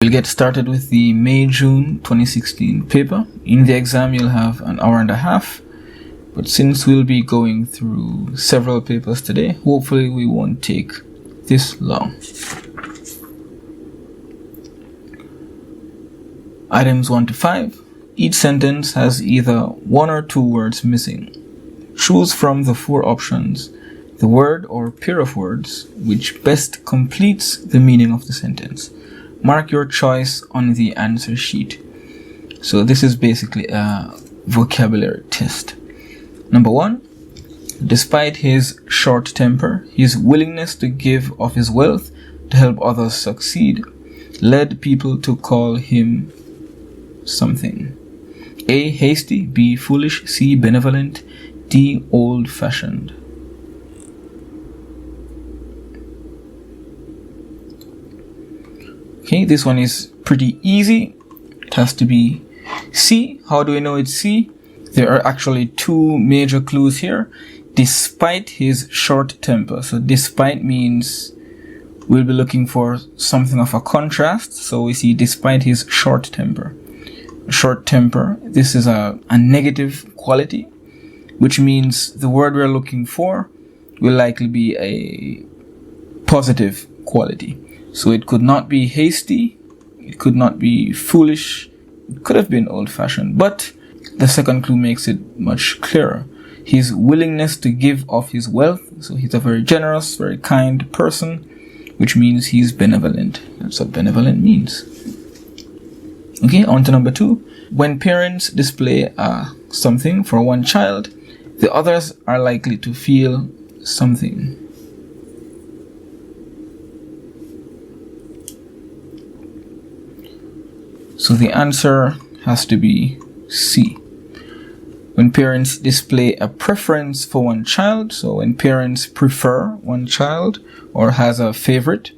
We'll get started with the May-June 2016 paper. In the exam, you'll have an hour and a half. But since we'll be going through several papers today, hopefully we won't take this long. Items 1 to 5. Each sentence has either one or two words missing. Choose from the four options the word or pair of words which best completes the meaning of the sentence. Mark your choice on the answer sheet. So this is basically a vocabulary test. Number 1. Despite his short temper, his willingness to give of his wealth to help others succeed led people to call him something. A. Hasty. B. Foolish. C. Benevolent. D. Old-fashioned. Okay, this one is pretty easy. It has to be C. How do we know it's C? There are actually two major clues here. Despite his short temper. So despite means we'll be looking for something of a contrast. So we see despite his short temper. Short temper, this is a negative quality, which means the word we're looking for will likely be a positive quality. So it could not be hasty, it could not be foolish, it could have been old-fashioned, but the second clue makes it much clearer. His willingness to give of his wealth, so he's a very generous, very kind person, which means he's benevolent. That's what benevolent means. Okay, on to number 2. When parents display something for one child, the others are likely to feel something. So the answer has to be C. When parents display a preference for one child, so when parents prefer one child or has a favorite,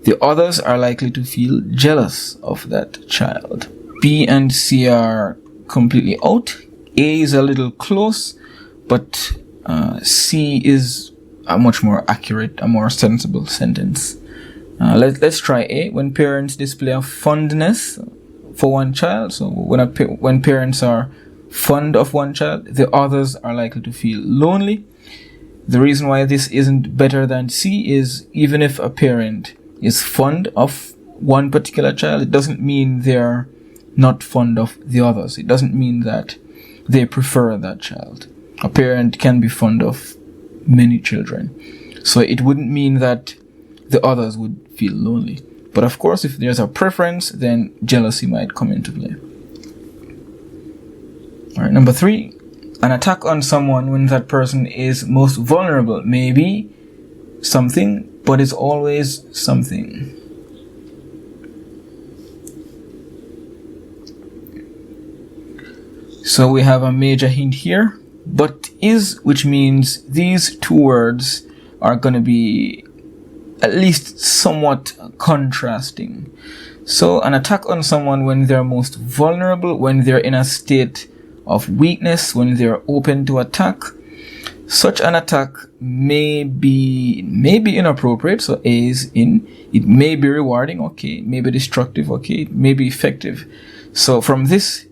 the others are likely to feel jealous of that child. B and C are completely out. A is a little close, but C is a much more accurate, a more sensible sentence. Let's try A. When parents display a fondness for one child, so when parents are fond of one child, the others are likely to feel lonely. The reason why this isn't better than C is even if a parent is fond of one particular child, it doesn't mean they're not fond of the others. It doesn't mean that they prefer that child. A parent can be fond of many children. So it wouldn't mean that the others would feel lonely. But of course, if there's a preference, then jealousy might come into play. Alright, number 3. An attack on someone when that person is most vulnerable may be something, but is always something. So we have a major hint here, but is, which means these two words are going to be at least somewhat contrasting. So an attack on someone when they're most vulnerable, when they're in a state of weakness, when they're open to attack, such an attack may be inappropriate. So A is in. It may be rewarding, okay. It may be destructive, okay. It may be effective. So from this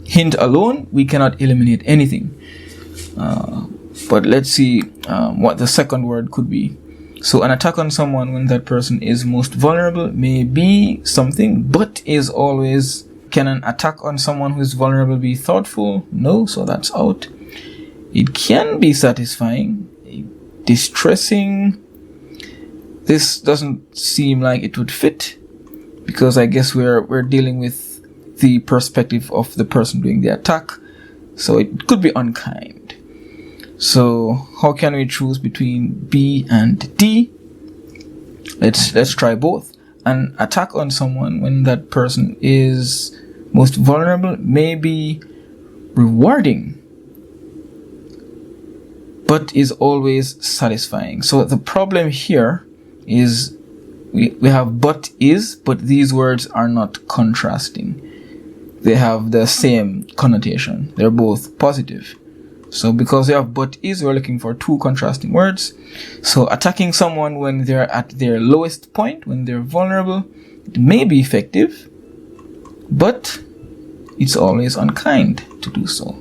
hint alone, we cannot eliminate anything. But let's see what the second word could be. So an attack on someone when that person is most vulnerable may be something, but is always. Can an attack on someone who is vulnerable be thoughtful? No, so that's out. It can be satisfying, distressing. This doesn't seem like it would fit, because I guess we're dealing with the perspective of the person doing the attack. So it could be unkind. So how can we choose between B and D? Let's try both. An attack on someone when that person is most vulnerable may be rewarding, but is always satisfying. So the problem here is we have but is, but these words are not contrasting. They have the same connotation. They're both positive. So because we have but is, we're looking for two contrasting words. So attacking someone when they're at their lowest point, when they're vulnerable, It may be effective, but it's always unkind to do so.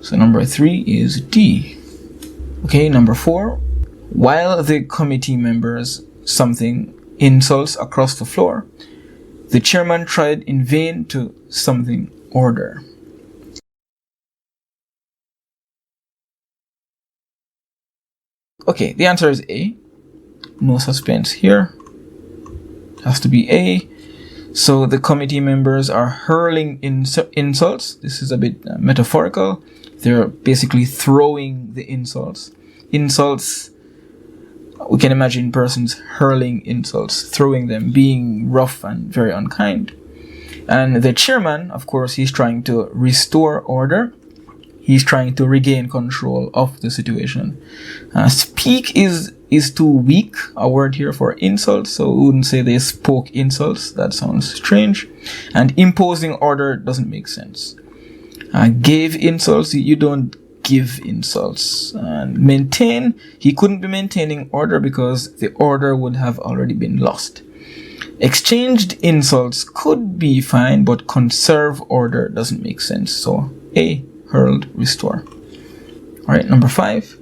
So number 3 is D. Okay, number 4. While the committee members something insults across the floor, the chairman tried in vain to something order. Okay, the answer is A. No suspense here. It has to be A. So the committee members are hurling insults. This is a bit metaphorical. They're basically throwing the insults. Insults, we can imagine persons hurling insults, throwing them, being rough and very unkind. And the chairman, of course, he's trying to restore order. He's trying to regain control of the situation. Speak is too weak a word here for insults, so we wouldn't say they spoke insults. That sounds strange. And imposing order doesn't make sense. Gave insults, you don't give insults. And maintain, he couldn't be maintaining order because the order would have already been lost. Exchanged insults could be fine, but conserve order doesn't make sense. So A, hurled, restore. Alright, number 5.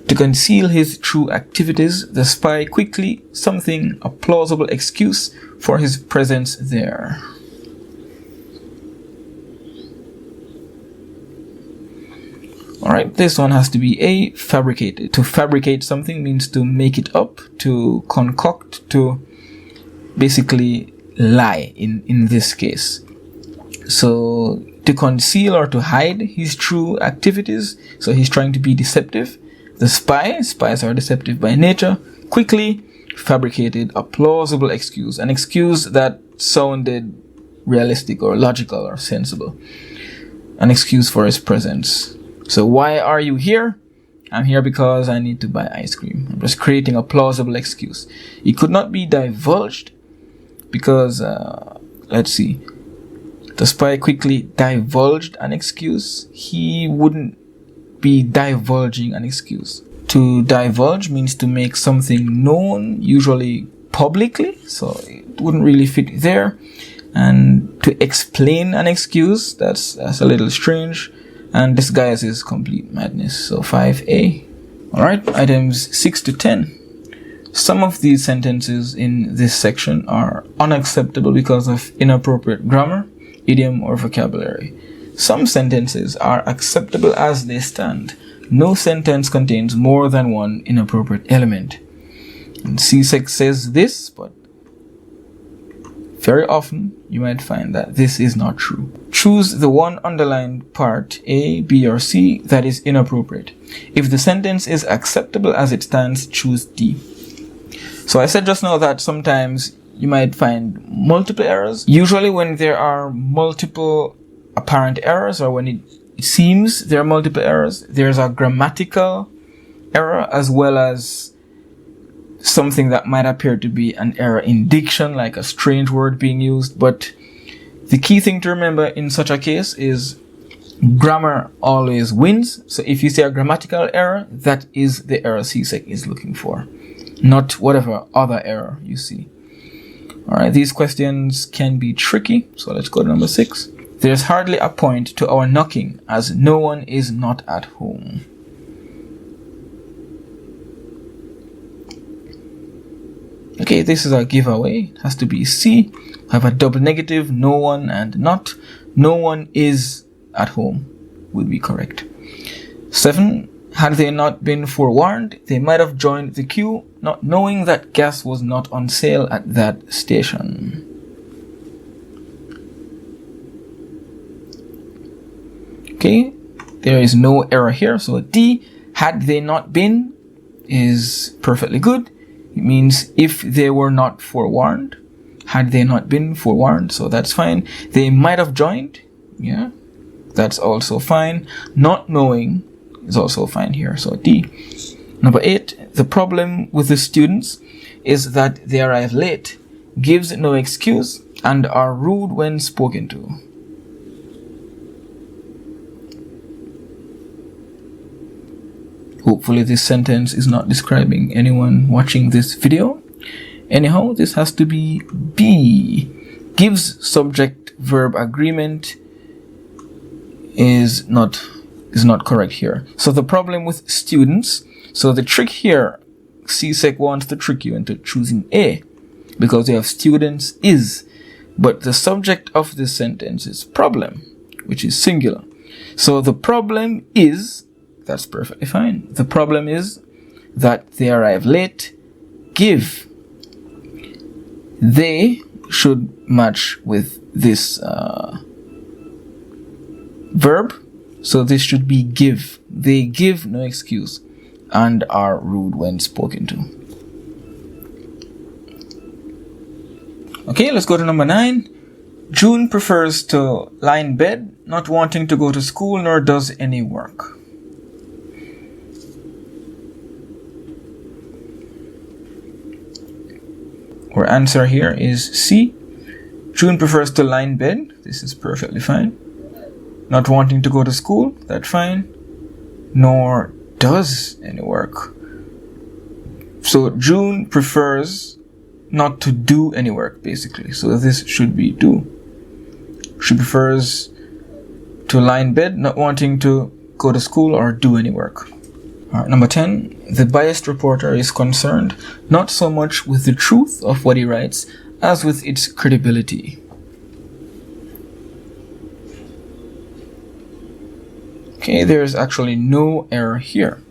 To conceal his true activities, the spy quickly something a plausible excuse for his presence there. Alright, this one has to be A, fabricated. To fabricate something means to make it up, to concoct, to basically lie in this case. So to conceal or to hide his true activities, so he's trying to be deceptive. The spies are deceptive by nature, quickly fabricated a plausible excuse, an excuse that sounded realistic or logical or sensible, an excuse for his presence. So why are you here? I'm here because I need to buy ice cream. I'm just creating a plausible excuse. It could not be divulged because, let's see, the spy quickly divulged an excuse. He wouldn't be divulging an excuse. To divulge means to make something known, usually publicly, so it wouldn't really fit there. And to explain an excuse, that's a little strange. And disguise is complete madness. So 5A. Alright, items 6 to 10. Some of these sentences in this section are unacceptable because of inappropriate grammar, idiom, or vocabulary. Some sentences are acceptable as they stand. No sentence contains more than one inappropriate element. And CSEC says this, but very often you might find that this is not true. Choose the one underlined part, A, B, or C, that is inappropriate. If the sentence is acceptable as it stands, choose D. So I said just now that sometimes you might find multiple errors. Usually when there are multiple apparent errors, or when it seems there are multiple errors, there's a grammatical error as well as something that might appear to be an error in diction, like a strange word being used. But the key thing to remember in such a case is grammar always wins. So if you see a grammatical error, that is the error CSEC is looking for, not whatever other error you see. Alright, these questions can be tricky, so let's go to number 6. There's hardly a point to our knocking, as no one is not at home. Okay, this is a giveaway. It has to be C. Have a double negative, no one and not. No one is at home would be correct. 7. Had they not been forewarned, they might have joined the queue, not knowing that gas was not on sale at that station. Okay, there is no error here, so D, had they not been, is perfectly good. It means if they were not forewarned, had they not been forewarned, so that's fine. They might have joined, yeah, that's also fine. Not knowing is also fine here, so D. Number 8, the problem with the students is that they arrive late, gives no excuse, and are rude when spoken to. Hopefully this sentence is not describing anyone watching this video. Anyhow, this has to be B. Gives subject-verb agreement is not correct here. So the problem with students, so the trick here, CSEC wants to trick you into choosing A because you have students is, but the subject of this sentence is problem, which is singular. So the problem is, that's perfectly fine. The problem is that they arrive late. Give. They should match with this verb. So this should be give. They give no excuse and are rude when spoken to. Okay, let's go to number 9. June prefers to lie in bed, not wanting to go to school nor does any work. Our answer here is C. June prefers to lie in bed. This is perfectly fine. Not wanting to go to school, that's fine. Nor does any work. So June prefers not to do any work, basically. So this should be do. She prefers to lie in bed, not wanting to go to school or do any work. All right, number 10. The biased reporter is concerned not so much with the truth of what he writes as with its credibility. Okay, there's actually no error here.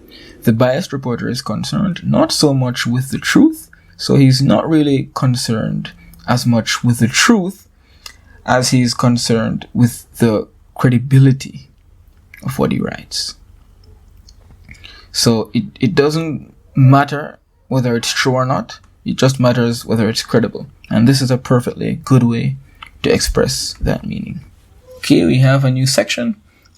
The biased reporter is concerned not so much with the truth, so he's not really concerned as much with the truth as he is concerned with the credibility of what he writes. So it doesn't matter whether it's true or not, it just matters whether it's credible. And this is a perfectly good way to express that meaning. Okay, we have a new section.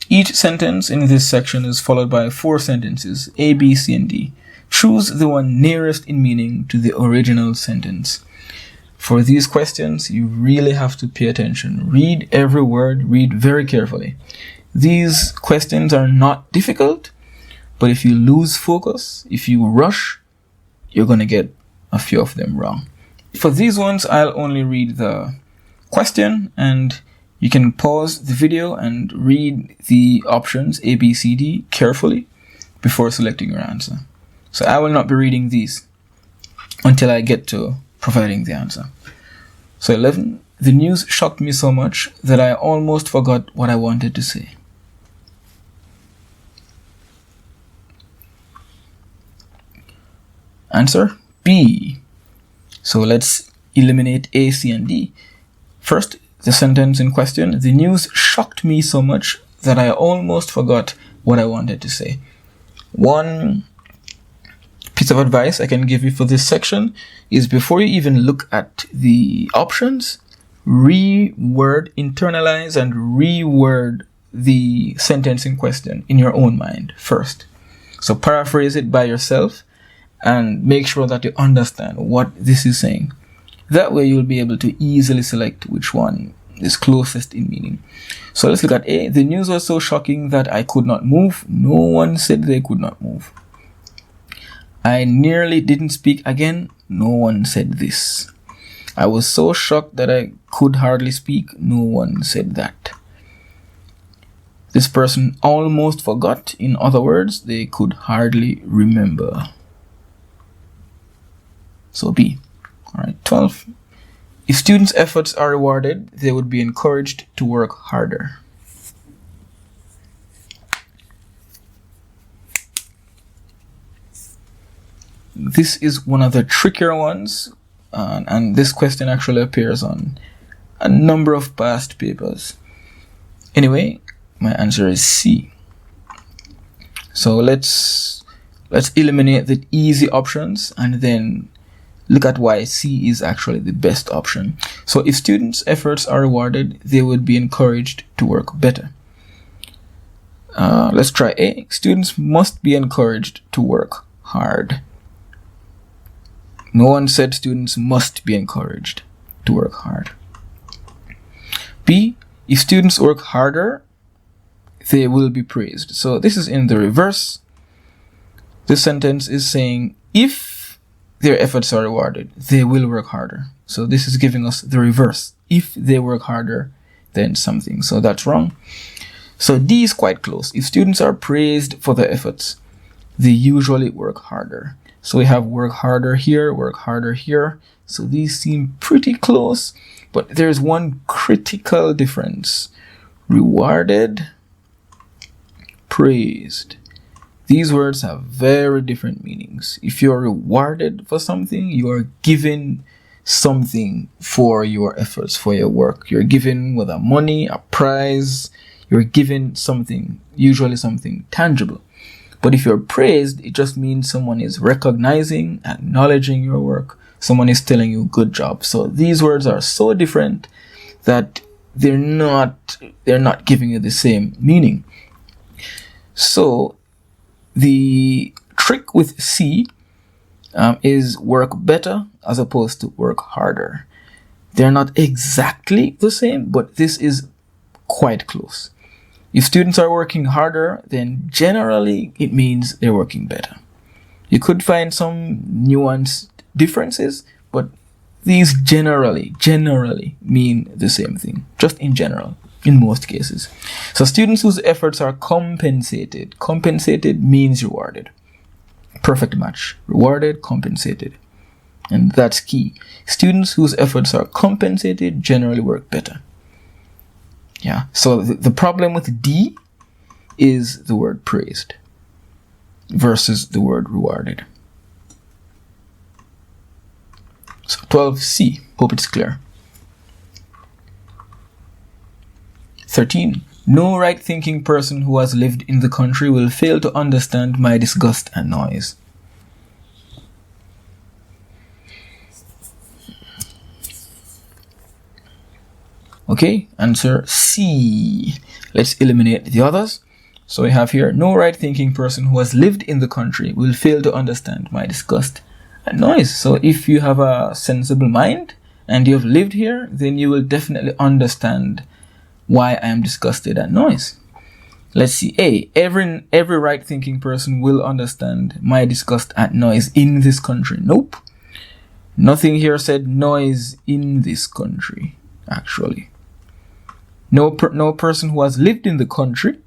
Each sentence in this section is followed by 4 sentences, A, B, C, and D. Choose the one nearest in meaning to the original sentence. For these questions, you really have to pay attention. Read every word, read very carefully. These questions are not difficult, but if you lose focus, if you rush, you're going to get a few of them wrong. For these ones, I'll only read the question, and you can pause the video and read the options A, B, C, D carefully before selecting your answer. So I will not be reading these until I get to providing the answer. So 11. The news shocked me so much that I almost forgot what I wanted to say. Answer B. So let's eliminate A, C, and D. First, the sentence in question. The news shocked me so much that I almost forgot what I wanted to say. One piece of advice I can give you for this section is before you even look at the options, reword, internalize, and reword the sentence in question in your own mind first. So paraphrase it by yourself and make sure that you understand what this is saying. That way you'll be able to easily select which one is closest in meaning. So let's look at A. The news was so shocking that I could not move. No one said they could not move. I nearly didn't speak again. No one said this. I was so shocked that I could hardly speak. No one said that. This person almost forgot. In other words, they could hardly remember. So B. All right, 12. If students' efforts are rewarded, they would be encouraged to work harder. This is one of the trickier ones, and this question actually appears on a number of past papers. Anyway, my answer is C. So let's eliminate the easy options and then look at why C is actually the best option. So if students' efforts are rewarded, they would be encouraged to work better. Let's try A. Students must be encouraged to work hard. No one said students must be encouraged to work hard. B. If students work harder, they will be praised. So this is in the reverse. This sentence is saying if their efforts are rewarded, they will work harder. So this is giving us the reverse. If they work harder, then something. So that's wrong. So D is quite close. If students are praised for their efforts, they usually work harder. So we have work harder here, work harder here. So these seem pretty close, but there's one critical difference. Rewarded, praised. These words have very different meanings. If you're rewarded for something, you are given something for your efforts, for your work. You're given whether money, a prize, you're given something, usually something tangible. But if you're praised, it just means someone is recognizing, acknowledging your work. Someone is telling you good job. So these words are so different that they're not giving you the same meaning. So the trick with C is work better as opposed to work harder. They're not exactly the same, but this is quite close. If students are working harder, then generally it means they're working better. You could find some nuanced differences, but these generally mean the same thing, just in general, in most cases. So students whose efforts are compensated. Compensated means rewarded. Perfect match. Rewarded, compensated. And that's key. Students whose efforts are compensated generally work better. Yeah, so the problem with D is the word praised versus the word rewarded. So 12C, hope it's clear. 13. No right-thinking person who has lived in the country will fail to understand my disgust and noise. Okay, answer C. Let's eliminate the others. So we have here, no right-thinking person who has lived in the country will fail to understand my disgust and noise. So if you have a sensible mind and you have lived here, then you will definitely understand why I am disgusted at noise. Let's see. A. Every right-thinking person will understand my disgust at noise in this country. Nope. Nothing here said noise in this country, actually. No person who has lived in the country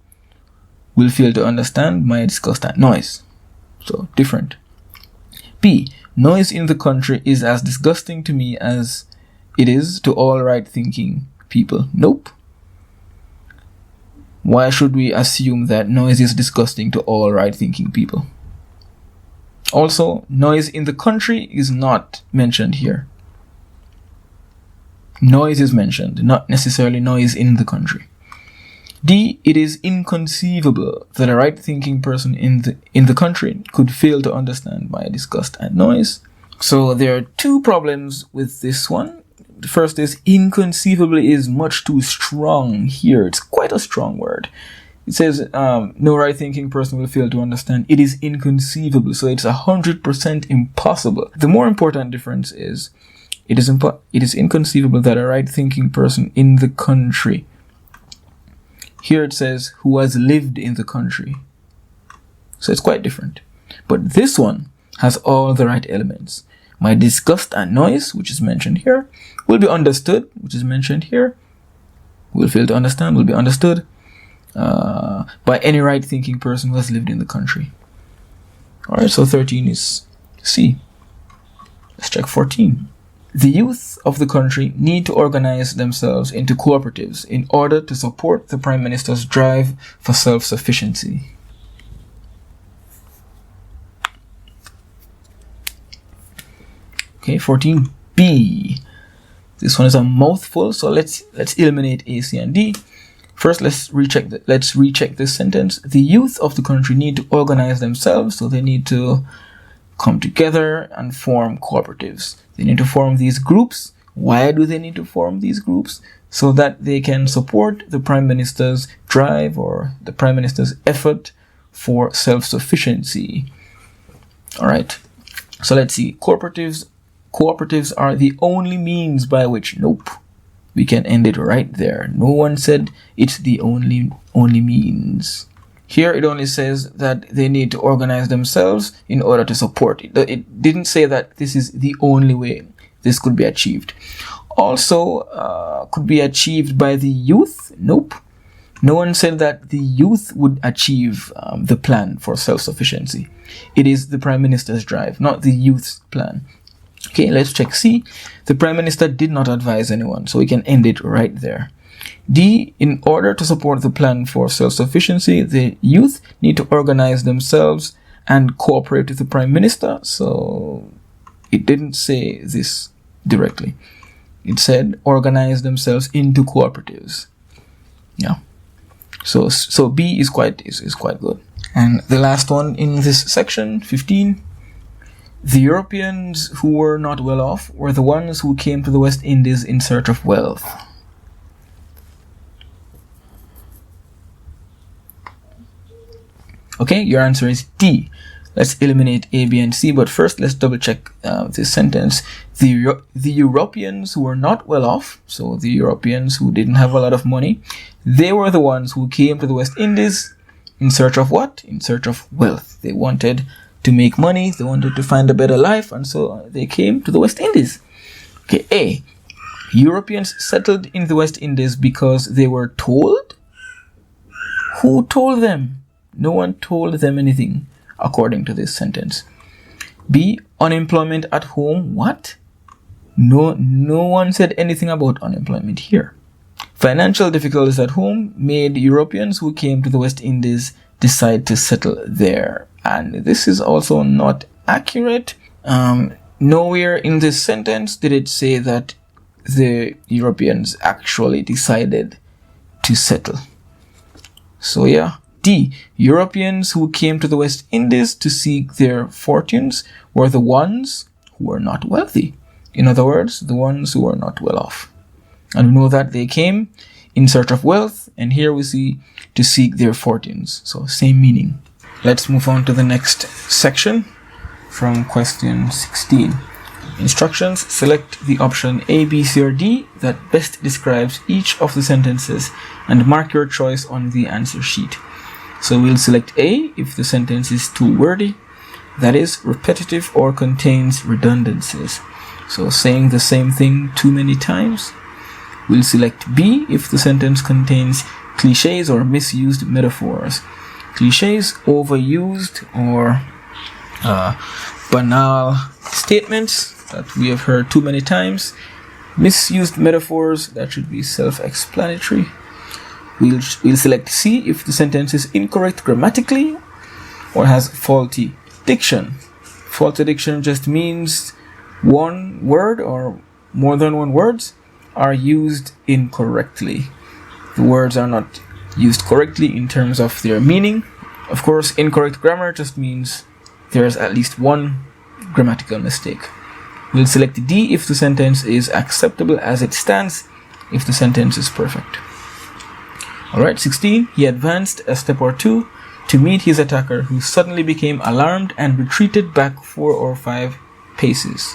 will fail to understand my disgust at noise. So, different. B. Noise in the country is as disgusting to me as it is to all right-thinking people. Nope. Why should we assume that noise is disgusting to all right-thinking people? Also, noise in the country is not mentioned here. Noise is mentioned, not necessarily noise in the country. D. It is inconceivable that a right-thinking person in the country could fail to understand my disgust at noise. So there are two problems with this one. The first is inconceivably is much too strong here. It's quite a strong word. It says no right-thinking person will fail to understand. It is inconceivable, so it's 100% impossible. The more important difference is it is inconceivable that a right-thinking person in the country. Here it says who has lived in the country. So it's quite different. But this one has all the right elements. My disgust and noise, which is mentioned here, will be understood, which is mentioned here. Will fail to understand, will be understood by any right-thinking person who has lived in the country. Alright, so 13 is C. Let's check 14. The youth of the country need to organize themselves into cooperatives in order to support the Prime Minister's drive for self-sufficiency. Okay, 14B. This one is a mouthful, so let's eliminate A, C, and D. First, let's recheck this sentence. The youth of the country need to organize themselves, so they need to come together and form cooperatives. They need to form these groups. Why do they need to form these groups? So that they can support the Prime Minister's drive or the Prime Minister's effort for self-sufficiency. All right. So let's see. Cooperatives are the only means by which, nope, we can end it right there. No one said it's the only means. Here it only says that they need to organize themselves in order to support it. It didn't say that this is the only way this could be achieved. Also, could be achieved by the youth? Nope. No one said that the youth would achieve the plan for self-sufficiency. It is the Prime Minister's drive, not the youth's plan. Okay, let's check C. The Prime Minister did not advise anyone, so we can end it right there. D. In order to support the plan for self-sufficiency, the youth need to organize themselves and cooperate with the Prime Minister. So it didn't say this directly. It said organize themselves into cooperatives. Yeah. So B is quite good. And the last one in this section, 15. The Europeans who were not well off were the ones who came to the West Indies in search of wealth. Okay, your answer is D. Let's eliminate A, B, and C, but first let's double check this sentence. The Europeans who were not well off, so the Europeans who didn't have a lot of money, they were the ones who came to the West Indies in search of what? In search of wealth. They wanted to make money, they wanted to find a better life, and so they came to the West Indies. Okay, A. Europeans settled in the West Indies because they were told? Who told them? No one told them anything, according to this sentence. B. Unemployment at home. What? No one said anything about unemployment here. Financial difficulties at home made Europeans who came to the West Indies decide to settle there. And this is also not accurate. Nowhere in this sentence did it say that the Europeans actually decided to settle. So yeah. D. Europeans who came to the West Indies to seek their fortunes were the ones who were not wealthy. In other words, the ones who were not well off. And we know that they came in search of wealth, and here we see to seek their fortunes. So same meaning. Let's move on to the next section from question 16. Instructions. Select the option A, B, C, or D that best describes each of the sentences and mark your choice on the answer sheet. So we'll select A if the sentence is too wordy, that is, repetitive or contains redundancies. So saying the same thing too many times. We'll select B if the sentence contains cliches or misused metaphors. Cliches, overused or banal statements that we have heard too many times. Misused metaphors, that should be self-explanatory. We'll select C if the sentence is incorrect grammatically or has faulty diction. Faulty diction just means one word or more than one words are used incorrectly. The words are not used correctly in terms of their meaning. Of course, incorrect grammar just means there's at least one grammatical mistake. We'll select D if the sentence is acceptable as it stands, if the sentence is perfect. Alright, 16. He advanced a step or two to meet his attacker, who suddenly became alarmed and retreated back 4 or 5 paces.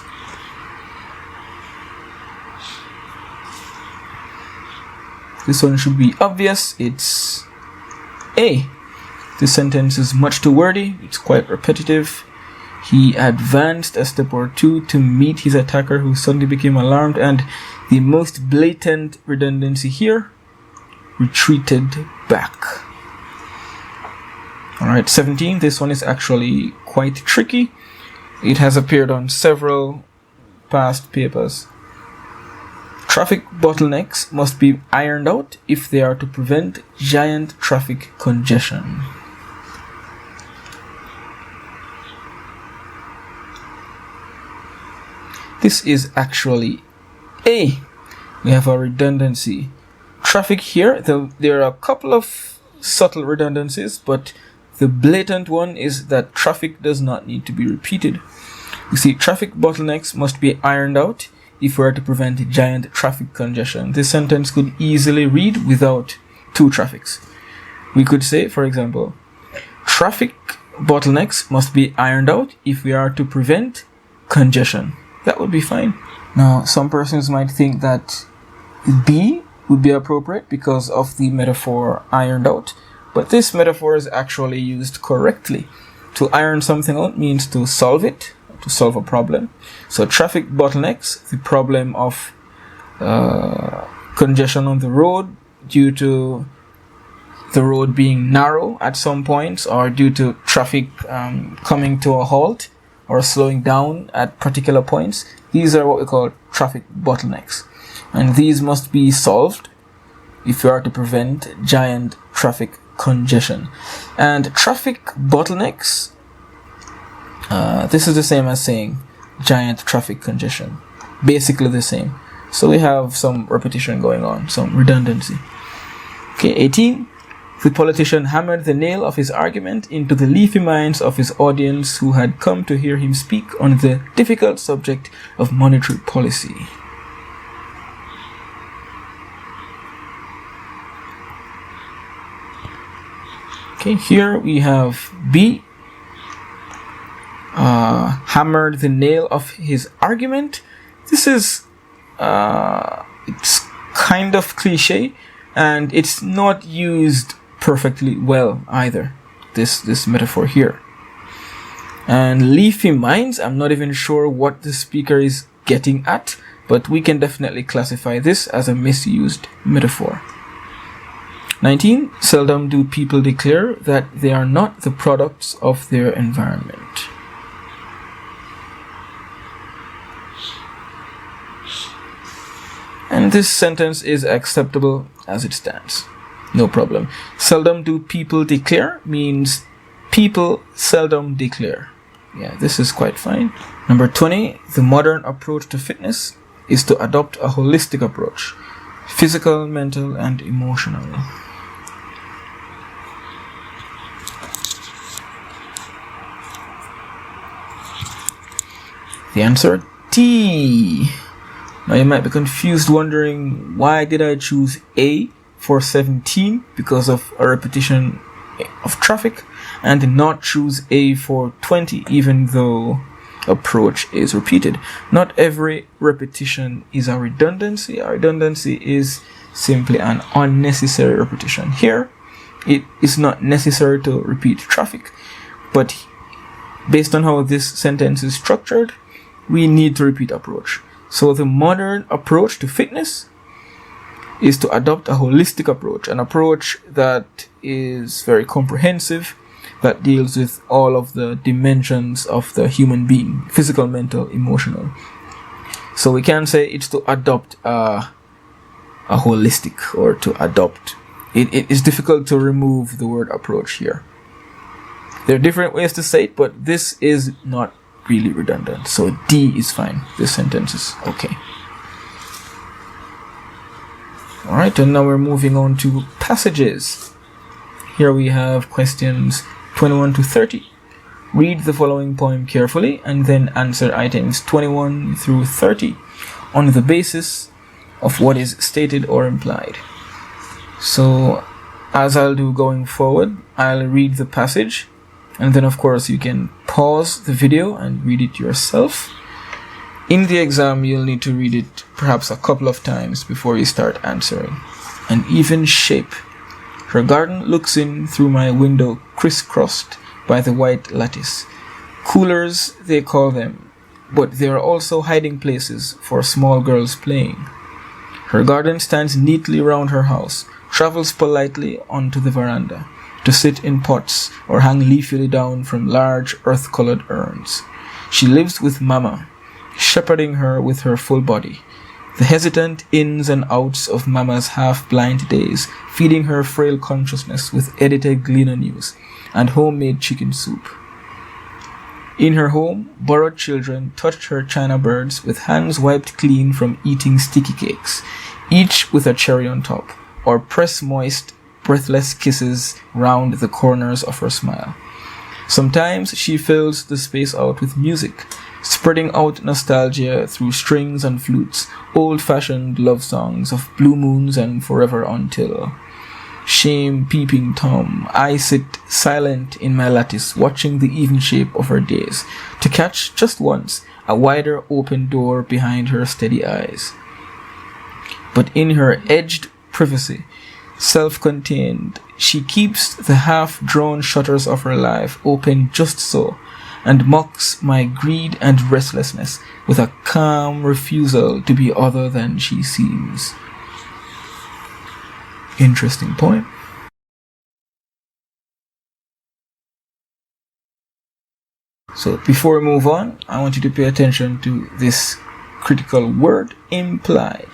This one should be obvious. It's A. This sentence is much too wordy. It's quite repetitive. He advanced a step or two to meet his attacker, who suddenly became alarmed, and the most blatant redundancy here, retreated back. Alright, 17. This one is actually quite tricky. It has appeared on several past papers. Traffic bottlenecks must be ironed out if they are to prevent giant traffic congestion. This is actually A. We have a redundancy. Traffic here, there are a couple of subtle redundancies, but the blatant one is that traffic does not need to be repeated. You see, traffic bottlenecks must be ironed out if we are to prevent giant traffic congestion. This sentence could easily read without two traffics. We could say, for example, traffic bottlenecks must be ironed out if we are to prevent congestion. That would be fine. Now, some persons might think that B would be appropriate because of the metaphor ironed out, but this metaphor is actually used correctly. To iron something out means to solve it, to solve a problem. So traffic bottlenecks, the problem of congestion on the road due to the road being narrow at some points, or due to traffic coming to a halt or slowing down at particular points. These are what we call traffic bottlenecks, and these must be solved if you are to prevent giant traffic congestion. And traffic bottlenecks, this is the same as saying giant traffic congestion, basically the same. So we have some repetition going on, some redundancy. Okay, 18. The politician hammered the nail of his argument into the leafy minds of his audience, who had come to hear him speak on the difficult subject of monetary policy. Okay, here we have B. Hammered the nail of his argument. This is it's kind of cliche, and it's not used perfectly well either, this metaphor here. And leafy minds, I'm not even sure what the speaker is getting at, but we can definitely classify this as a misused metaphor. 19. Seldom do people declare that they are not the products of their environment. And this sentence is acceptable as it stands. No problem. Seldom do people declare means people seldom declare. Yeah, this is quite fine. Number 20. The modern approach to fitness is to adopt a holistic approach. Physical, mental, and emotional. The answer, T. Now you might be confused, wondering, why did I choose A for 17 because of a repetition of traffic, and not choose A for 20 even though approach is repeated? Not every repetition is a redundancy. A redundancy is simply an unnecessary repetition. Here, it is not necessary to repeat traffic, but based on how this sentence is structured, we need to repeat approach. So the modern approach to fitness is to adopt a holistic approach, an approach that is very comprehensive, that deals with all of the dimensions of the human being, physical, mental, emotional. So we can say it's to adopt a holistic, or to adopt. It is difficult to remove the word approach here. There are different ways to say it, but this is not really redundant. So D is fine. This sentence is okay. Alright, and now we're moving on to passages. Here we have questions 21 to 30. Read the following poem carefully and then answer items 21 through 30 on the basis of what is stated or implied. So, as I'll do going forward, I'll read the passage, and then of course you can pause the video and read it yourself. In the exam, you'll need to read it perhaps a couple of times before you start answering. An even shape. Her garden looks in through my window, crisscrossed by the white lattice. Coolers, they call them, but they are also hiding places for small girls playing. Her garden stands neatly round her house, travels politely onto the veranda, to sit in pots or hang leafily down from large earth-colored urns. She lives with Mama, shepherding her with her full body, the hesitant ins and outs of Mama's half-blind days, feeding her frail consciousness with edited Gleaner news and homemade chicken soup. In her home, borrowed children touched her china birds with hands wiped clean from eating sticky cakes, each with a cherry on top, or press moist, breathless kisses round the corners of her smile. Sometimes she fills the space out with music, spreading out nostalgia through strings and flutes, old-fashioned love songs of blue moons and forever until. Shame peeping Tom, I sit silent in my lattice, watching the even shape of her days, to catch just once a wider open door behind her steady eyes. But in her edged privacy, self-contained, she keeps the half-drawn shutters of her life open just so, and mocks my greed and restlessness with a calm refusal to be other than she seems. Interesting poem. So before we move on, I want you to pay attention to this critical word, implied.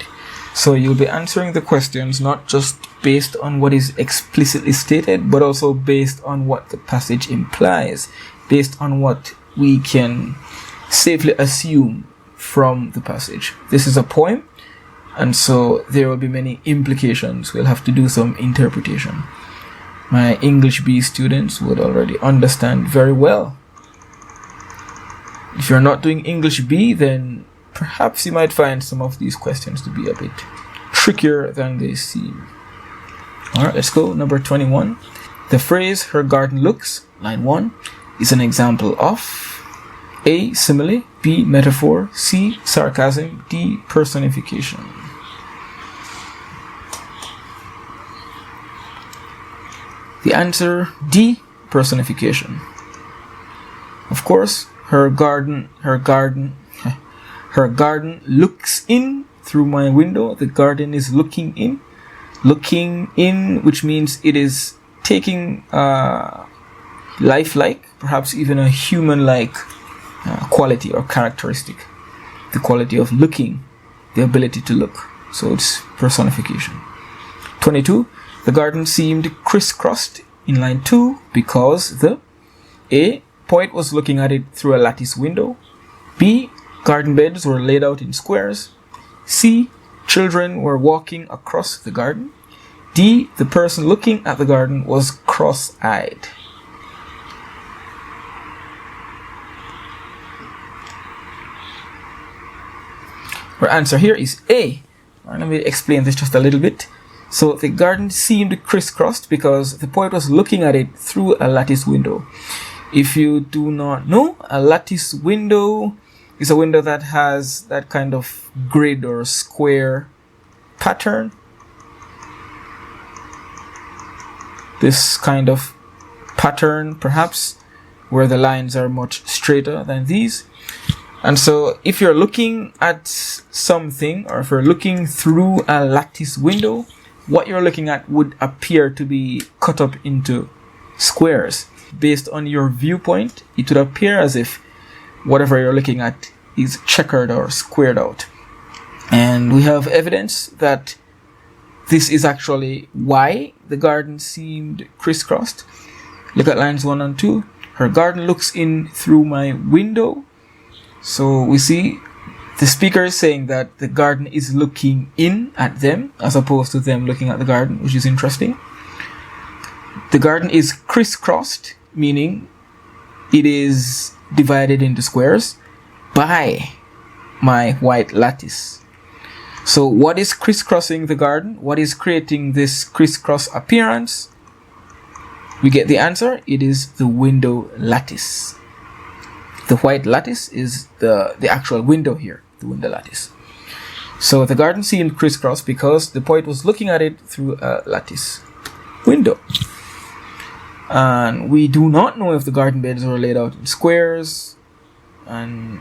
So you'll be answering the questions not just based on what is explicitly stated, but also based on what the passage implies, based on what we can safely assume from the passage. This is a poem, and so there will be many implications. We'll have to do some interpretation. My English B students would already understand very well. If you're not doing English B, then perhaps you might find some of these questions to be a bit trickier than they seem. Alright, let's go. Number 21. The phrase, her garden looks, line 1, is an example of A. Simile, B. Metaphor, C. Sarcasm, D. Personification. The answer, D. Personification. Of course, her garden looks in through my window. The garden is looking in, which means it is taking lifelike, perhaps even a human-like quality or characteristic. The quality of looking, the ability to look. So it's personification. 22. The garden seemed crisscrossed in line 2 because the A. Poet was looking at it through a lattice window. B. Garden beds were laid out in squares. C. Children were walking across the garden. D. The person looking at the garden was cross-eyed. Our answer here is A. Let me explain this just a little bit. So the garden seemed crisscrossed because the poet was looking at it through a lattice window. If you do not know, a lattice window is a window that has that kind of grid or square pattern. This kind of pattern, perhaps, where the lines are much straighter than these. And so if you're looking at something, or if you're looking through a lattice window, what you're looking at would appear to be cut up into squares. Based on your viewpoint, it would appear as if whatever you're looking at is checkered or squared out. And we have evidence that this is actually why the garden seemed crisscrossed. Look at lines 1 and 2. Her garden looks in through my window. So we see the speaker is saying that the garden is looking in at them as opposed to them looking at the garden, which is interesting. The garden is crisscrossed, meaning it is divided into squares by my white lattice. So what is crisscrossing the garden? What is creating this crisscross appearance? We get the answer. It is the window lattice. The white lattice is the actual window here, the window lattice. So the garden seemed crisscrossed because the poet was looking at it through a lattice window. And we do not know if the garden beds were laid out in squares, and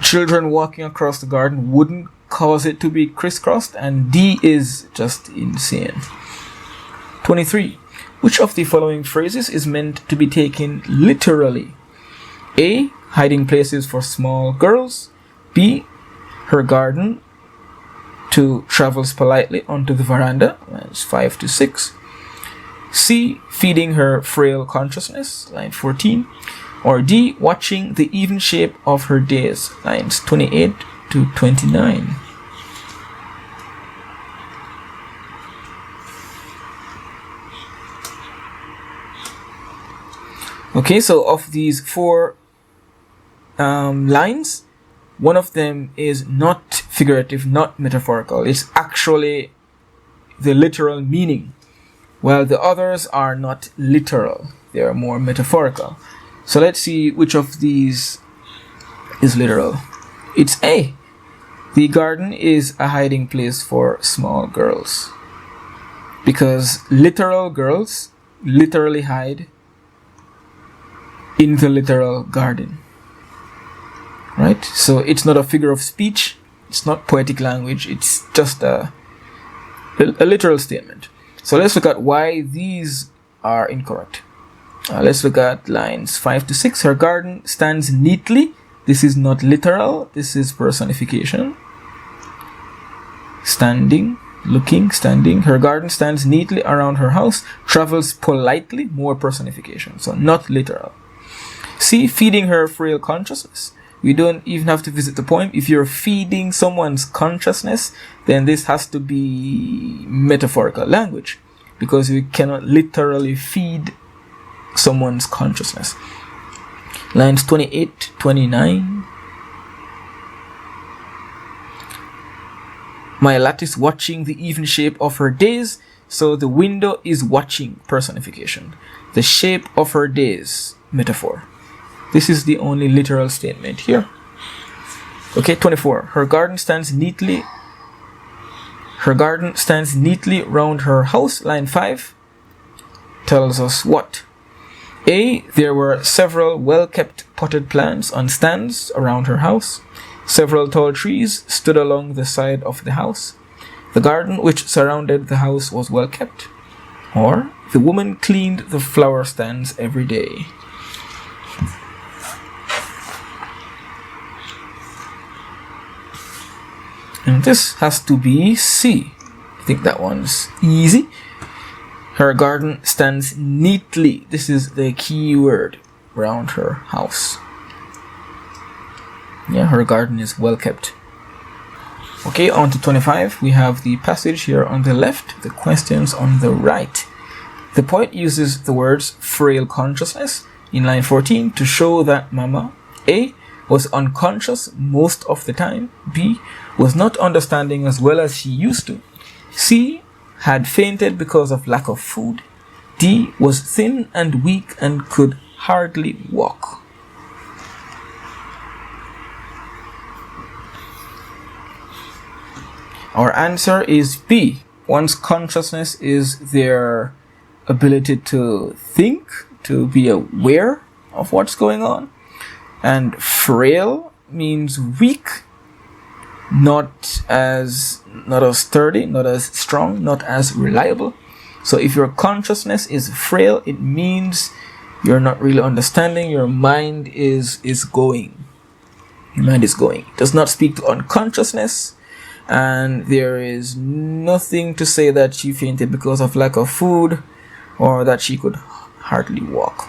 children walking across the garden wouldn't cause it to be crisscrossed, and D is just insane. 23. Which of the following phrases is meant to be taken literally? A. Hiding places for small girls. B. Her garden to travels politely onto the veranda. That's 5 to 6. C. Feeding her frail consciousness, line 14. Or D. Watching the even shape of her days, lines 28 to 29. Okay, so of these 4 lines, one of them is not figurative, not metaphorical. It's actually the literal meaning, while the others are not literal. They are more metaphorical. So let's see which of these is literal. It's A. The garden is a hiding place for small girls. because literal girls literally hide in the literal garden. Right? So it's not a figure of speech, it's not poetic language, it's just a literal statement. So let's look at why these are incorrect. Let's look at lines 5 to 6. Her garden stands neatly. This is not literal, this is personification. Standing, looking, standing. Her garden stands neatly around her house, travels politely, more personification. So not literal. C, feeding her frail consciousness. We don't even have to visit the poem. If you're feeding someone's consciousness, then this has to be metaphorical language, because we cannot literally feed someone's consciousness. Lines 28, 29. My lattice watching the even shape of her days. So the window is watching, personification. The shape of her days, metaphor. This is the only literal statement here. Okay, 24. Her garden stands neatly. Her garden stands neatly round her house. Line 5 tells us what? A, there were several well-kept potted plants on stands around her house. Several tall trees stood along the side of the house. The garden which surrounded the house was well kept. Or, the woman cleaned the flower stands every day. And this has to be C. I think that one's easy. Her garden stands neatly. This is the key word around her house. Yeah, her garden is well kept. Okay, on to 25. We have the passage here on the left, the questions on the right. The poet uses the words frail consciousness in line 14 to show that Mama A was unconscious most of the time, B was not understanding as well as she used to, C had fainted because of lack of food, D was thin and weak and could hardly walk. Our answer is B. One's consciousness is their ability to think, to be aware of what's going on. And frail means weak, not as sturdy, not as strong, not as reliable. So if your consciousness is frail, it means you're not really understanding. Your mind is going. Your mind is going. It does not speak to unconsciousness. And there is nothing to say that she fainted because of lack of food or that she could hardly walk.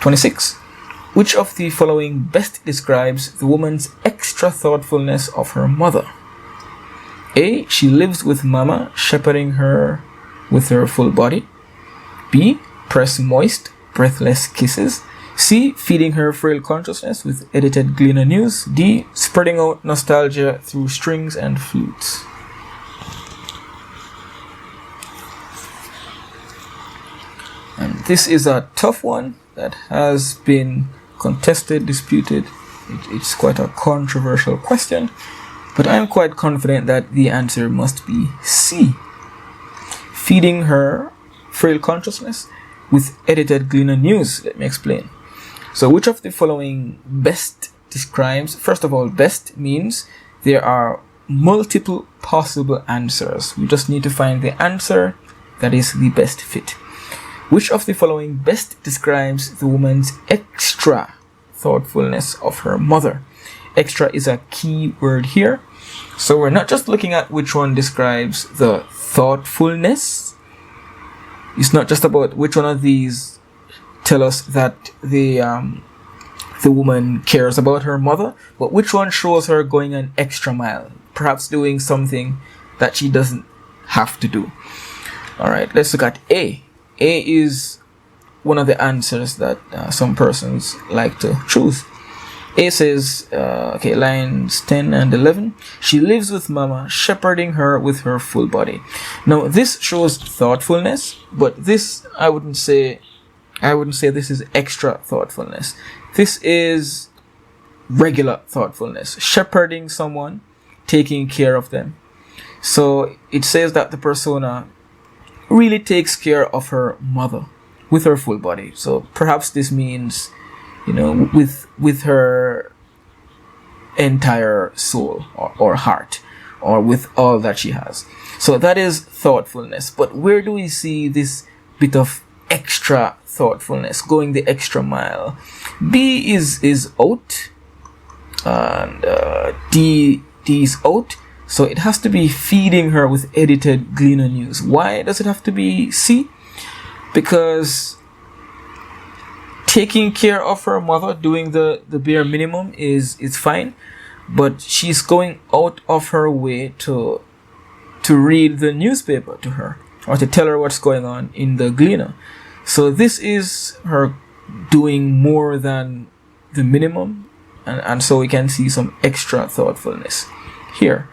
26. Which of the following best describes the woman's extra thoughtfulness of her mother? A. She lives with Mama, shepherding her with her full body. B. Press moist, breathless kisses. C. Feeding her frail consciousness with edited Gleaner news. D. Spreading out nostalgia through strings and flutes. And this is a tough one that has been contested, disputed. It's quite a controversial question, but I'm quite confident that the answer must be C. Feeding her frail consciousness with edited Gleaner news. Let me explain. So which of the following best describes? First of all, best means there are multiple possible answers. We just need to find the answer that is the best fit. Which of the following best describes the woman's extra thoughtfulness of her mother? Extra is a key word here. So we're not just looking at which one describes the thoughtfulness. It's not just about which one of these tell us that the woman cares about her mother, but which one shows her going an extra mile, perhaps doing something that she doesn't have to do. All right, let's look at A. A is one of the answers that some persons like to choose. A says, lines 10 and 11, she lives with Mama, shepherding her with her full body. Now, this shows thoughtfulness, but this, I wouldn't say this is extra thoughtfulness. This is regular thoughtfulness, shepherding someone, taking care of them. So it says that the persona really takes care of her mother with her full body. So perhaps this means, with her entire soul or heart, or with all that she has. So that is thoughtfulness. But where do we see this bit of extra thoughtfulness, going the extra mile? B is out, and D is out. So it has to be feeding her with edited Gleaner news. Why does it have to be C? Because taking care of her mother, doing the bare minimum is fine, but she's going out of her way to read the newspaper to her, or to tell her what's going on in the Gleaner. So this is her doing more than the minimum, and so we can see some extra thoughtfulness here.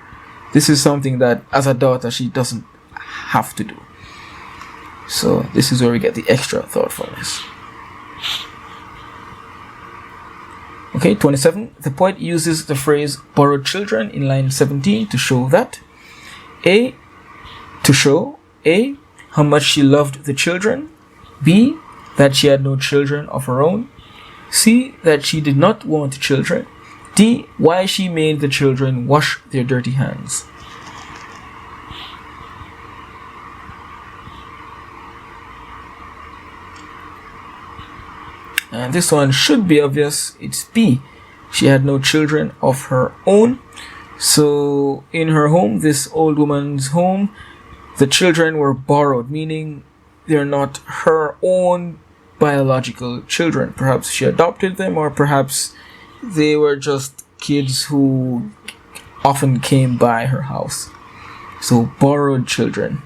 This is something that, as a daughter, she doesn't have to do. So this is where we get the extra thoughtfulness. Okay, 27. The poet uses the phrase borrowed children in line 17 to show that A, how much she loved the children. B, that she had no children of her own. C, that she did not want children. D, why she made the children wash their dirty hands. And this one should be obvious. It's B. She had no children of her own. So in her home, this old woman's home, the children were borrowed, meaning they're not her own biological children. Perhaps she adopted them, or perhaps they were just kids who often came by her house. So borrowed children.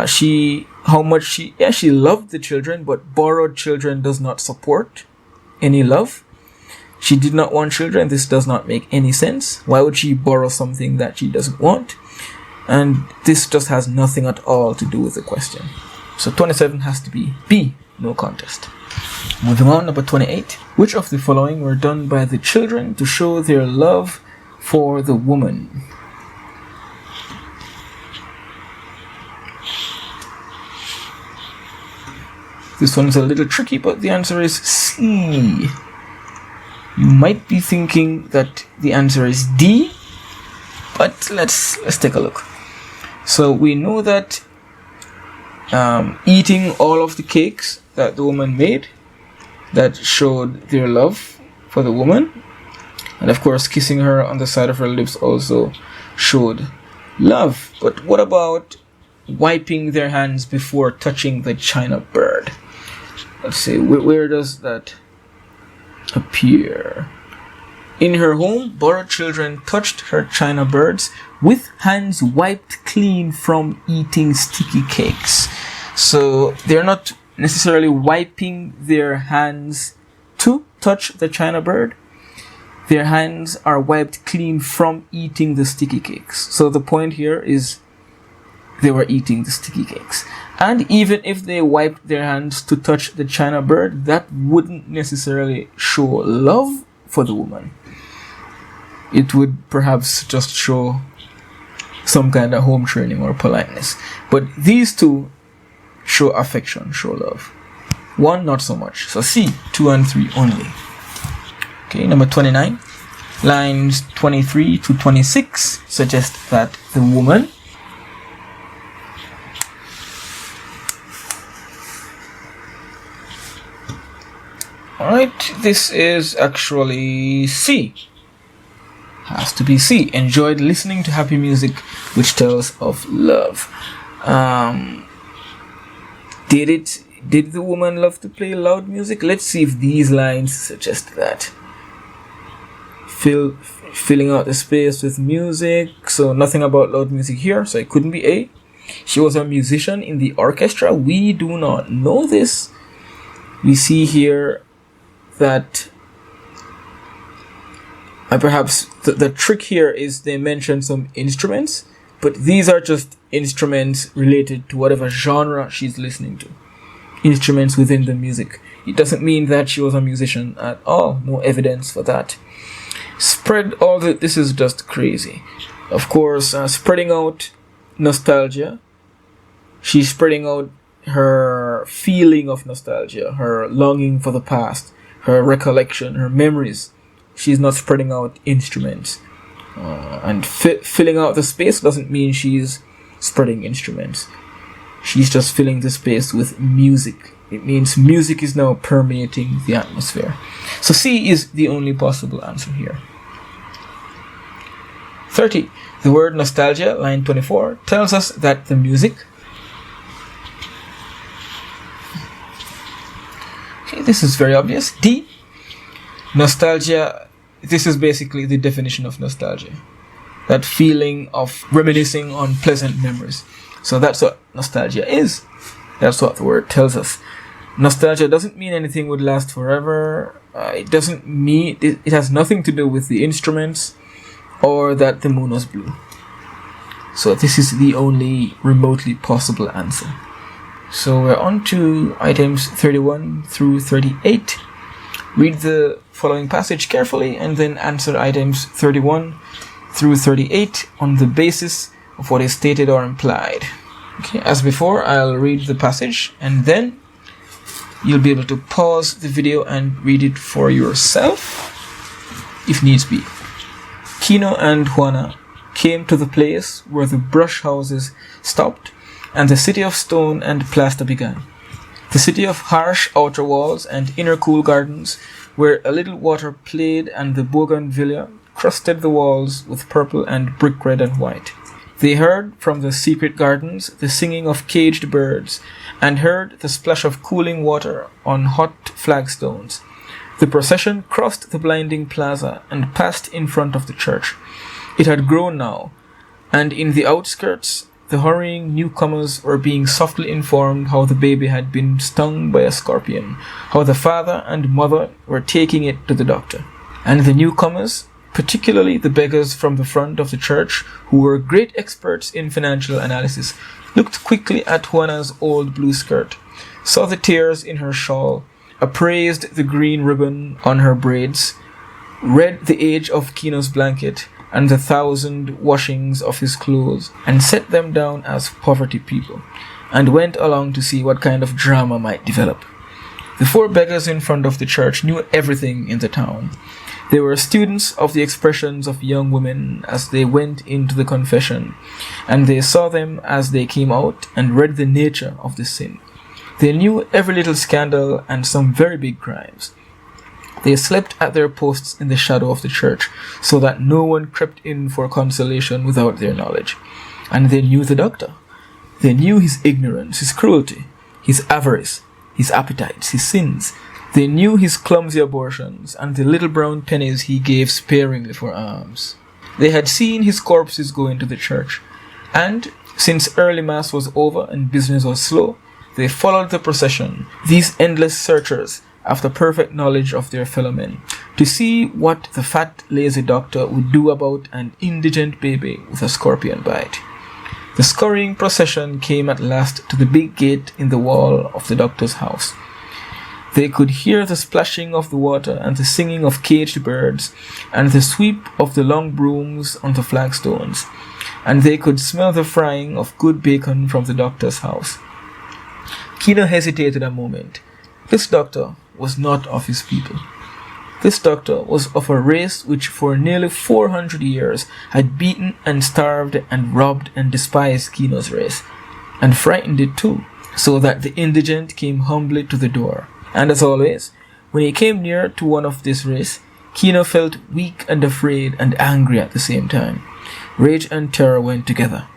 She loved the children, but borrowed children does not support any love. She did not want children. This does not make any sense. Why would she borrow something that she doesn't want? And this just has nothing at all to do with the question. So 27 has to be B, no contest. Moving on, number 28. Which of the following were done by the children to show their love for the woman? This one's a little tricky, but the answer is C. You might be thinking that the answer is D, but let's take a look. So we know that eating all of the cakes that the woman made, that showed their love for the woman, and of course kissing her on the side of her lips also showed love. But what about wiping their hands before touching the china bird? Let's see, where does that appear? In her home, borrowed children touched her china birds with hands wiped clean from eating sticky cakes. So they're not necessarily wiping their hands to touch the china bird. Their hands are wiped clean from eating the sticky cakes. So the point here is they were eating the sticky cakes. And even if they wiped their hands to touch the china bird, that wouldn't necessarily show love for the woman. It would perhaps just show some kind of home training or politeness. But these two show affection, show love. One, not so much. So C, 2 and 3 only. Okay, number 29. Lines 23 to 26 suggest that the woman Alright, this is actually C. Has to be C. Enjoyed listening to happy music which tells of love. Did the woman love to play loud music? Let's see if these lines suggest that. Filling out the space with music. So nothing about loud music here, so it couldn't be A. She was a musician in the orchestra. We do not know this. We see here that perhaps the trick here is they mention some instruments, but these are just instruments related to whatever genre she's listening to. Instruments within the music. It doesn't mean that she was a musician at all. No evidence for that. Spread all that. This is just crazy. Of course, spreading out nostalgia. She's spreading out her feeling of nostalgia, her longing for the past, her recollection, her memories. She's not spreading out instruments. And filling out the space doesn't mean she's spreading instruments. She's just filling the space with music. It means music is now permeating the atmosphere. So C is the only possible answer here. 30. The word nostalgia, line 24, tells us that the music... Okay, this is very obvious. D. Nostalgia, this is basically the definition of nostalgia. That feeling of reminiscing on pleasant memories. So that's what nostalgia is. That's what the word tells us. Nostalgia doesn't mean anything would last forever. It doesn't mean... It has nothing to do with the instruments or that the moon was blue. So this is the only remotely possible answer. So we're on to items 31 through 38. Read the following passage carefully and then answer items 31 through 38 on the basis of what is stated or implied. Okay, as before, I'll read the passage and then you'll be able to pause the video and read it for yourself if needs be. Kino and Juana came to the place where the brush houses stopped and the city of stone and plaster began. The city of harsh outer walls and inner cool gardens, where a little water played and the bougainvillea crusted the walls with purple and brick red and white. They heard from the secret gardens the singing of caged birds and heard the splash of cooling water on hot flagstones. The procession crossed the blinding plaza and passed in front of the church. It had grown now, and in the outskirts, the hurrying newcomers were being softly informed how the baby had been stung by a scorpion, how the father and mother were taking it to the doctor. And the newcomers, particularly the beggars from the front of the church, who were great experts in financial analysis, looked quickly at Juana's old blue skirt, saw the tears in her shawl, appraised the green ribbon on her braids, read the age of Kino's blanket and the 1,000 washings of his clothes, and set them down as poverty people, and went along to see what kind of drama might develop. The four beggars in front of the church knew everything in the town. They were students of the expressions of young women as they went into the confession, and they saw them as they came out and read the nature of the sin. They knew every little scandal and some very big crimes. They slept at their posts in the shadow of the church, so that no one crept in for consolation without their knowledge. And they knew the doctor. They knew his ignorance, his cruelty, his avarice, his appetites, his sins. They knew his clumsy abortions and the little brown pennies he gave sparingly for alms. They had seen his corpses go into the church, and since early mass was over and business was slow, they followed the procession, these endless searchers after perfect knowledge of their fellow men, to see what the fat, lazy doctor would do about an indigent baby with a scorpion bite. The scurrying procession came at last to the big gate in the wall of the doctor's house. They could hear the splashing of the water and the singing of caged birds and the sweep of the long brooms on the flagstones, and they could smell the frying of good bacon from the doctor's house. Kino hesitated a moment. This doctor was not of his people. This doctor was of a race which for nearly 400 years had beaten and starved and robbed and despised Kino's race, and frightened it too, so that the indigent came humbly to the door. And as always, when he came near to one of this race, Kino felt weak and afraid and angry at the same time. Rage and terror went together.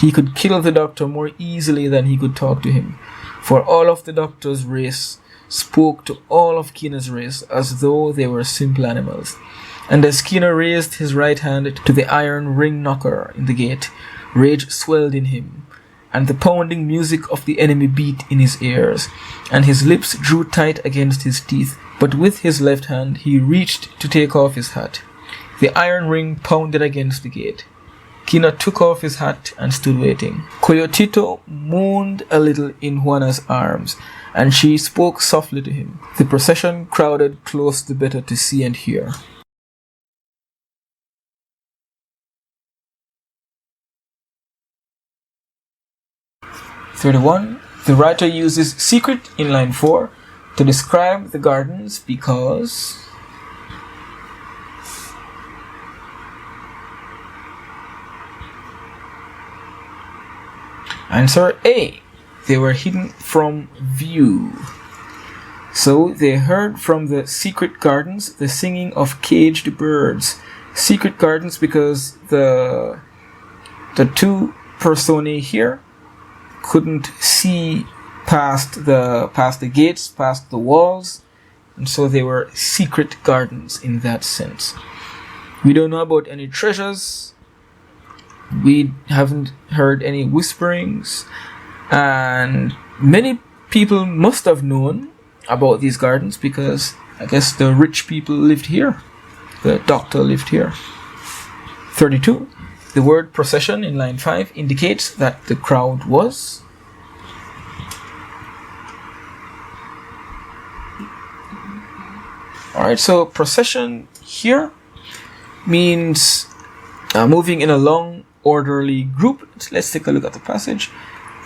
He could kill the doctor more easily than he could talk to him, for all of the doctor's race spoke to all of Kino's race as though they were simple animals. And as Kino raised his right hand to the iron ring knocker in the gate, rage swelled in him, and the pounding music of the enemy beat in his ears, and his lips drew tight against his teeth, but with his left hand he reached to take off his hat. The iron ring pounded against the gate. Kino took off his hat and stood waiting. Coyotito moaned a little in Juana's arms, and she spoke softly to him. The procession crowded close the better to see and hear. 31. The writer uses secret in line 4 to describe the gardens because... Answer A. They were hidden from view. So they heard from the secret gardens the singing of caged birds. Secret gardens because the two personae here couldn't see past the gates, past the walls, and so they were secret gardens in that sense. We don't know about any treasures. We haven't heard any whisperings, and many people must have known about these gardens because I guess the rich people lived here. The doctor lived here. 32. The word procession in line 5 indicates that the crowd was... Alright, so procession here means moving in a long, orderly group. Let's take a look at the passage.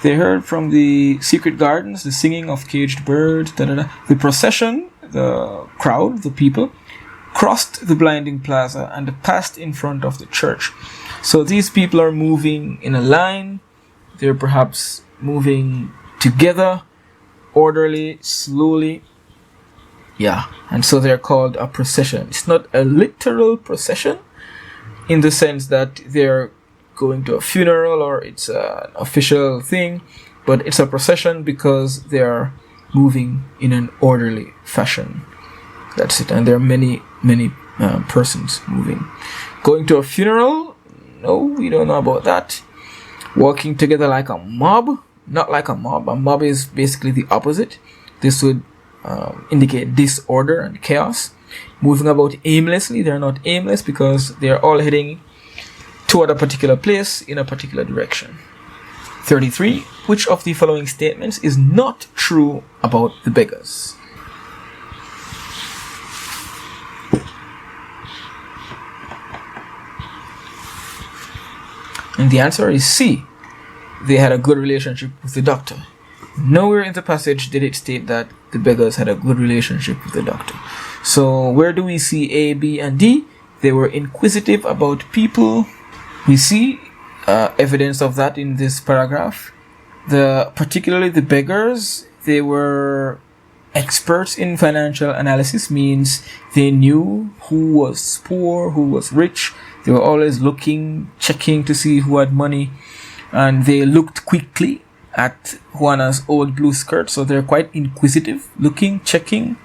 They heard from the secret gardens the singing of caged birds. The procession, the crowd, the people, crossed the blinding plaza and passed in front of the church. So these people are moving in a line. They're perhaps moving together, orderly, slowly. Yeah, and so they're called a procession. It's not a literal procession in the sense that they're going to a funeral or it's an official thing, but it's a procession because they're moving in an orderly fashion. That's it. And there are many persons moving. Going to a funeral? No, we don't know about that. Walking together like a mob? Not like a mob. A mob is basically the opposite. This would indicate disorder and chaos. Moving about aimlessly. They're not aimless because they're all heading toward a particular place in a particular direction. 33. Which of the following statements is not true about the beggars? And the answer is C. They had a good relationship with the doctor. Nowhere in the passage did it state that the beggars had a good relationship with the doctor. So where do we see A, B, and D? They were inquisitive about people. We see evidence of that in this paragraph. Particularly the beggars, they were experts in financial analysis, means they knew who was poor, who was rich. They were always looking, checking to see who had money, and they looked quickly at Juana's old blue skirt, so they're quite inquisitive, looking, checking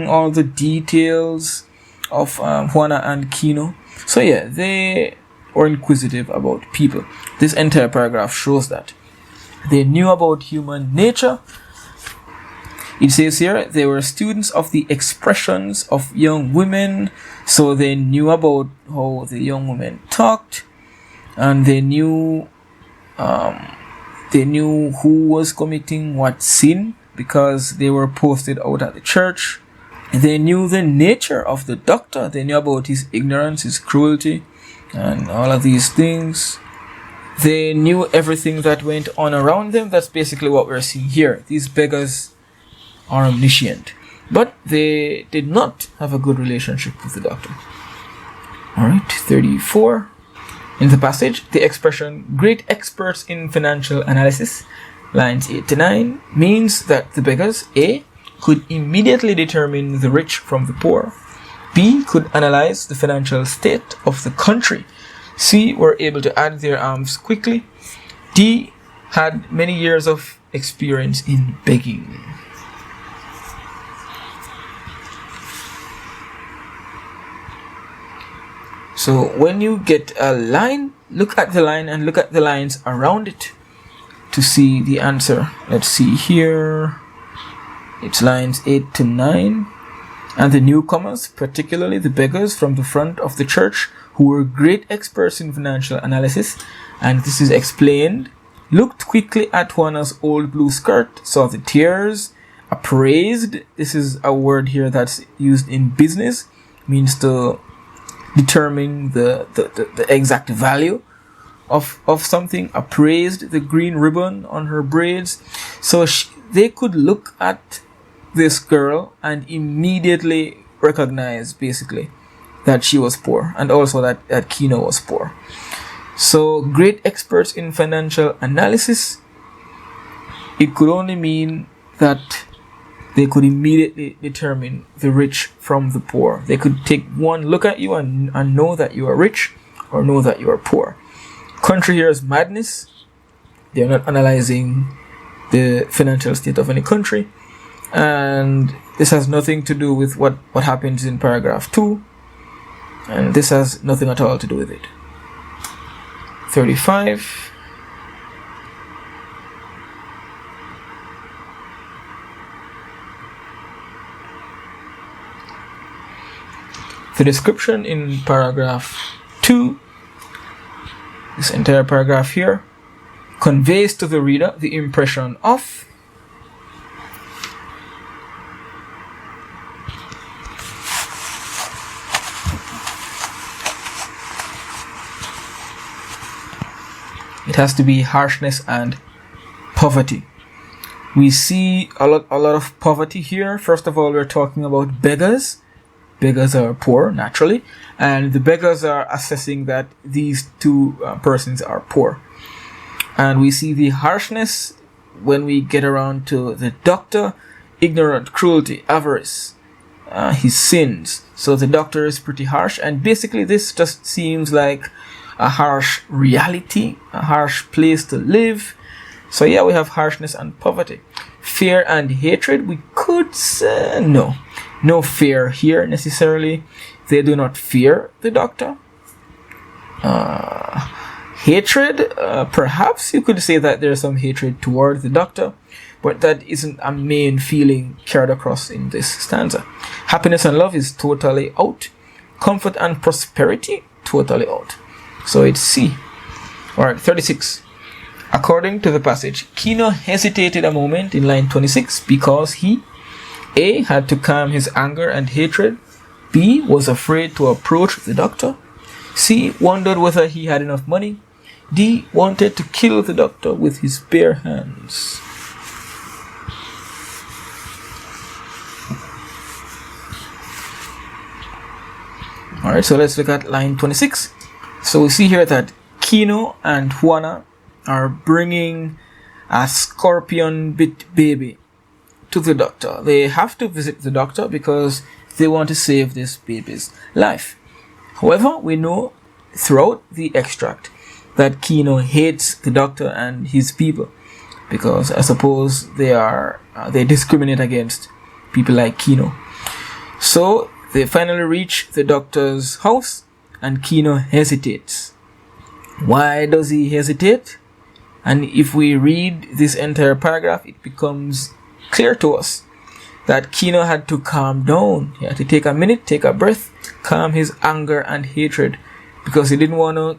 all the details of Juana and Kino. So yeah, they were inquisitive about people. This entire paragraph shows that. They knew about human nature. It says here they were students of the expressions of young women, so they knew about how the young women talked, and they knew who was committing what sin because they were posted out at the church. They knew the nature of the doctor. They knew about his ignorance, his cruelty, and all of these things. They knew everything that went on around them. That's basically what we're seeing here. These beggars are omniscient, but they did not have a good relationship with the doctor. Alright, 34. In the passage, the expression great experts in financial analysis, lines 8 to 9, means that the beggars, A, could immediately determine the rich from the poor, B, could analyze the financial state of the country, C, were able to add their arms quickly, D, had many years of experience in begging. So when you get a line, look at the line and look at the lines around it to see the answer. Let's see here. It's lines 8 to 9. And the newcomers, particularly the beggars from the front of the church, who were great experts in financial analysis, and this is explained, looked quickly at Juana's old blue skirt, saw the tears, appraised. This is a word here that's used in business, means to determine the exact value of something, appraised the green ribbon on her braids. So they could look at this girl and immediately recognize, basically, that she was poor, and also that Kino was poor. So great experts in financial analysis, it could only mean that they could immediately determine the rich from the poor. They could take one look at you and know that you are rich or know that you are poor. Country here is madness. They are not analyzing the financial state of any country. And this has nothing to do with what happens in paragraph 2. And this has nothing at all to do with it. 35. The description in paragraph 2, this entire paragraph here, conveys to the reader the impression of it has to be harshness and poverty. We see a lot of poverty here. First of all, we're talking about beggars. Beggars are poor, naturally, and the beggars are assessing that these two persons are poor. And we see the harshness when we get around to the doctor: ignorant, cruelty, avarice, his sins. So the doctor is pretty harsh, and basically this just seems like a harsh reality, a harsh place to live. So yeah, we have harshness and poverty. Fear and hatred, we could say no fear here necessarily. They do not fear the doctor. Hatred, perhaps you could say that there's some hatred toward the doctor, but that isn't a main feeling carried across in this stanza. Happiness and love is totally out. Comfort and prosperity, totally out. So it's C. Alright, 36. According to the passage, Kino hesitated a moment in line 26 because he A. had to calm his anger and hatred, B. was afraid to approach the doctor, C. wondered whether he had enough money, D. wanted to kill the doctor with his bare hands. Alright, so let's look at line 26. So we see here that Kino and Juana are bringing a scorpion bit baby to the doctor. They have to visit the doctor because they want to save this baby's life. However, we know throughout the extract that Kino hates the doctor and his people, because I suppose they discriminate against people like Kino. So they finally reach the doctor's house and Kino hesitates. Why does he hesitate? And if we read this entire paragraph, it becomes clear to us that Kino had to calm down. He had to take a minute, take a breath, calm his anger and hatred, because he didn't want to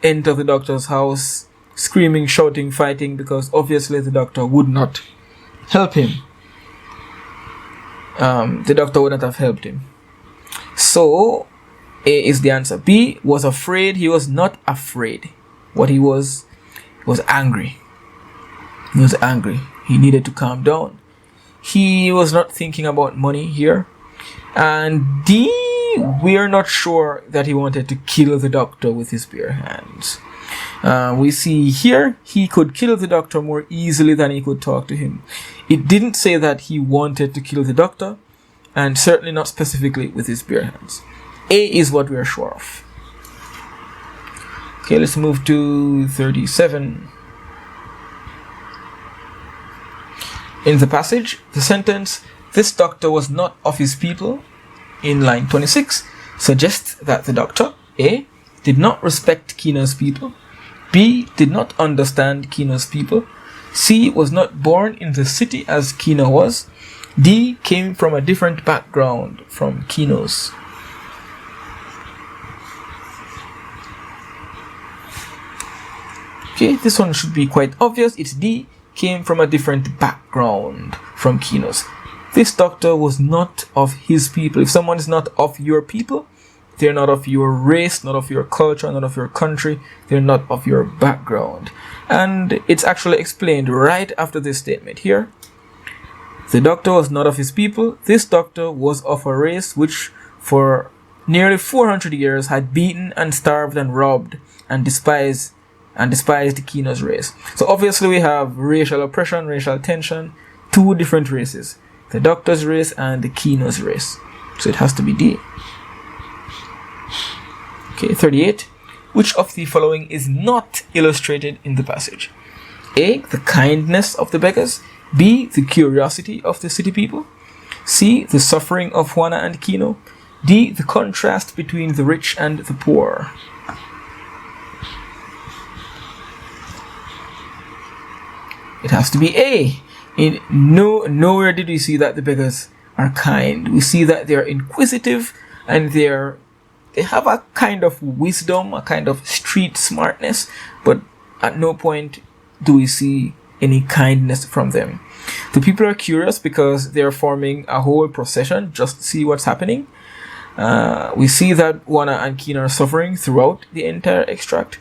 enter the doctor's house screaming, shouting, fighting, because obviously the doctor would not help him. The doctor would not have helped him. So A is the answer. B was afraid. He was not afraid. What he was angry. He was angry. He needed to calm down. He was not thinking about money here. And D, we are not sure that he wanted to kill the doctor with his bare hands. We see here he could kill the doctor more easily than he could talk to him. It didn't say that he wanted to kill the doctor, and certainly not specifically with his bare hands. A is what we are sure of. Okay, let's move to 37. In the passage, the sentence, "This doctor was not of his people," in line 26, suggests that the doctor, A, did not respect Kino's people, B, did not understand Kino's people, C, was not born in the city as Kino was, D, came from a different background from Kino's. Okay, this one should be quite obvious. It's D, came from a different background from Kino's. This doctor was not of his people. If someone is not of your people, They're not of your race, not of your culture, not of your country. They're not of your background. And it's actually explained right after this statement here. The doctor was not of his people. This doctor was of a race which for nearly 400 years had beaten and starved and robbed and despised Kino's race. So obviously we have racial oppression, racial tension, two different races. The doctor's race and the Kino's race. So it has to be D. Okay, 38. Which of the following is not illustrated in the passage? A. The kindness of the beggars. B. The curiosity of the city people. C. The suffering of Juana and Kino. D. The contrast between the rich and the poor. It has to be A. Nowhere did we see that the beggars are kind. We see that they are inquisitive and they have a kind of wisdom, a kind of street smartness, but at no point do we see any kindness from them. The people are curious because they are forming a whole procession just to see what's happening. We see that Juana and Kino are suffering throughout the entire extract,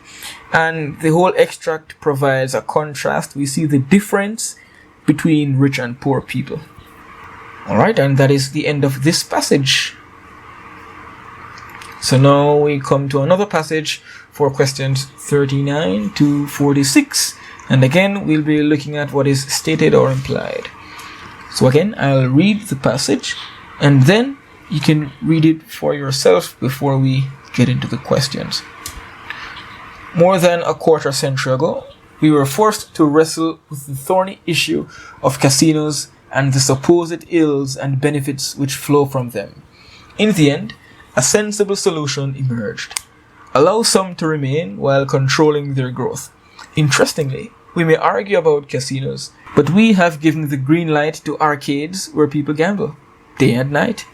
and the whole extract provides a contrast. We see the difference between rich and poor people. Alright, and that is the end of this passage. So now we come to another passage for questions 39 to 46. And again, we'll be looking at what is stated or implied. So again, I'll read the passage and then you can read it for yourself before we get into the questions. More than a quarter century ago, we were forced to wrestle with the thorny issue of casinos and the supposed ills and benefits which flow from them. In the end, a sensible solution emerged. Allow some to remain while controlling their growth. Interestingly, we may argue about casinos, but we have given the green light to arcades where people gamble, day and night.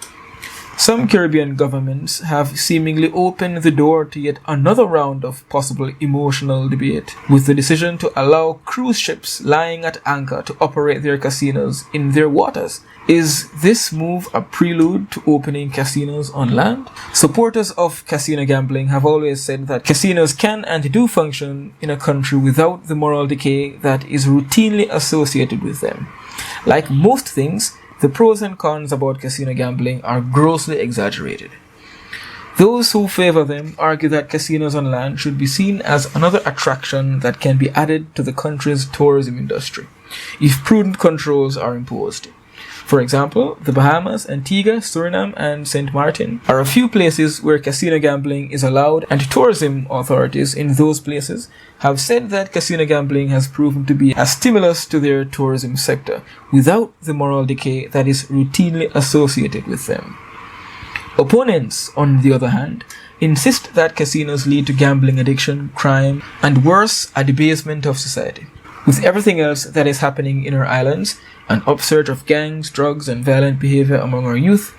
Some Caribbean governments have seemingly opened the door to yet another round of possible emotional debate, with the decision to allow cruise ships lying at anchor to operate their casinos in their waters. Is this move a prelude to opening casinos on land? Supporters of casino gambling have always said that casinos can and do function in a country without the moral decay that is routinely associated with them. Like most things, the pros and cons about casino gambling are grossly exaggerated. Those who favor them argue that casinos on land should be seen as another attraction that can be added to the country's tourism industry, if prudent controls are imposed. For example, the Bahamas, Antigua, Suriname, and St. Martin are a few places where casino gambling is allowed, and tourism authorities in those places have said that casino gambling has proven to be a stimulus to their tourism sector without the moral decay that is routinely associated with them. Opponents, on the other hand, insist that casinos lead to gambling addiction, crime, and worse, a debasement of society. With everything else that is happening in our islands, an upsurge of gangs, drugs, and violent behavior among our youth,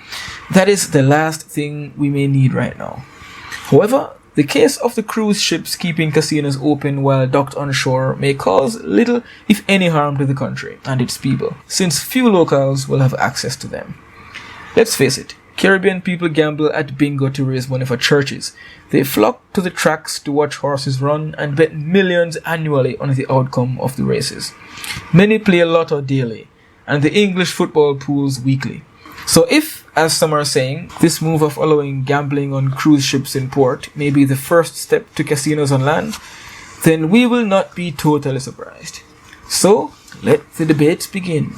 that is the last thing we may need right now. However, the case of the cruise ships keeping casinos open while docked on shore may cause little, if any, harm to the country and its people, since few locals will have access to them. Let's face it, Caribbean people gamble at bingo to raise money for churches. They flock to the tracks to watch horses run and bet millions annually on the outcome of the races. Many play lotto daily, and the English football pools weekly. So if, as some are saying, this move of allowing gambling on cruise ships in port may be the first step to casinos on land, then we will not be totally surprised. So, let the debate begin.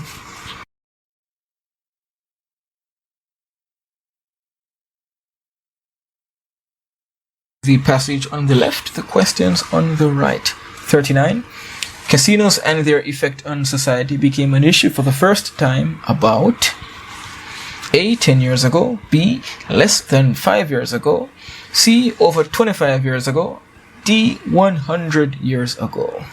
The passage on the left, the questions on the right. 39. Casinos and their effect on society became an issue for the first time about A. 10 years ago, B. less than 5 years ago, C. over 25 years ago, D. 100 years ago.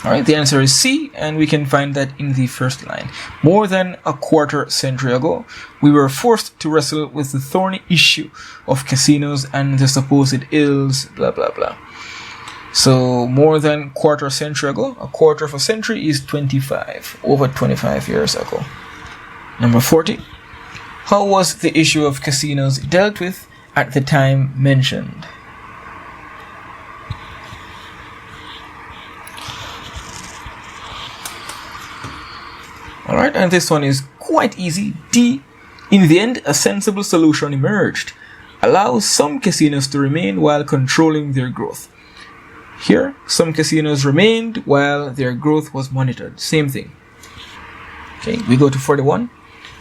Alright, the answer is C, and we can find that in the first line. More than a quarter century ago, we were forced to wrestle with the thorny issue of casinos and the supposed ills, blah blah blah. So more than quarter century ago, a quarter of a century is 25, over 25 years ago. Number 40. How was the issue of casinos dealt with at the time mentioned? Alright, and this one is quite easy. D. In the end, a sensible solution emerged. Allow some casinos to remain while controlling their growth. Here, some casinos remained while their growth was monitored. Same thing. Okay, we go to 41.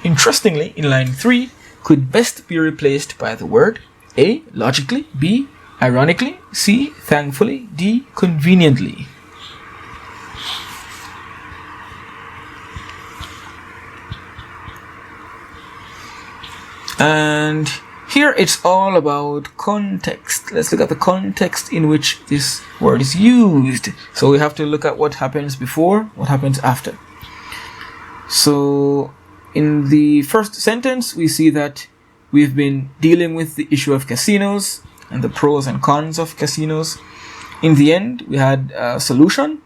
Interestingly, in line 3, could best be replaced by the word A. Logically, B. Ironically, C. Thankfully, D. Conveniently. And here it's all about context. Let's look at the context in which this word is used. So we have to look at what happens before, what happens after. So in the first sentence, we see that we've been dealing with the issue of casinos and the pros and cons of casinos. In the end, we had a solution,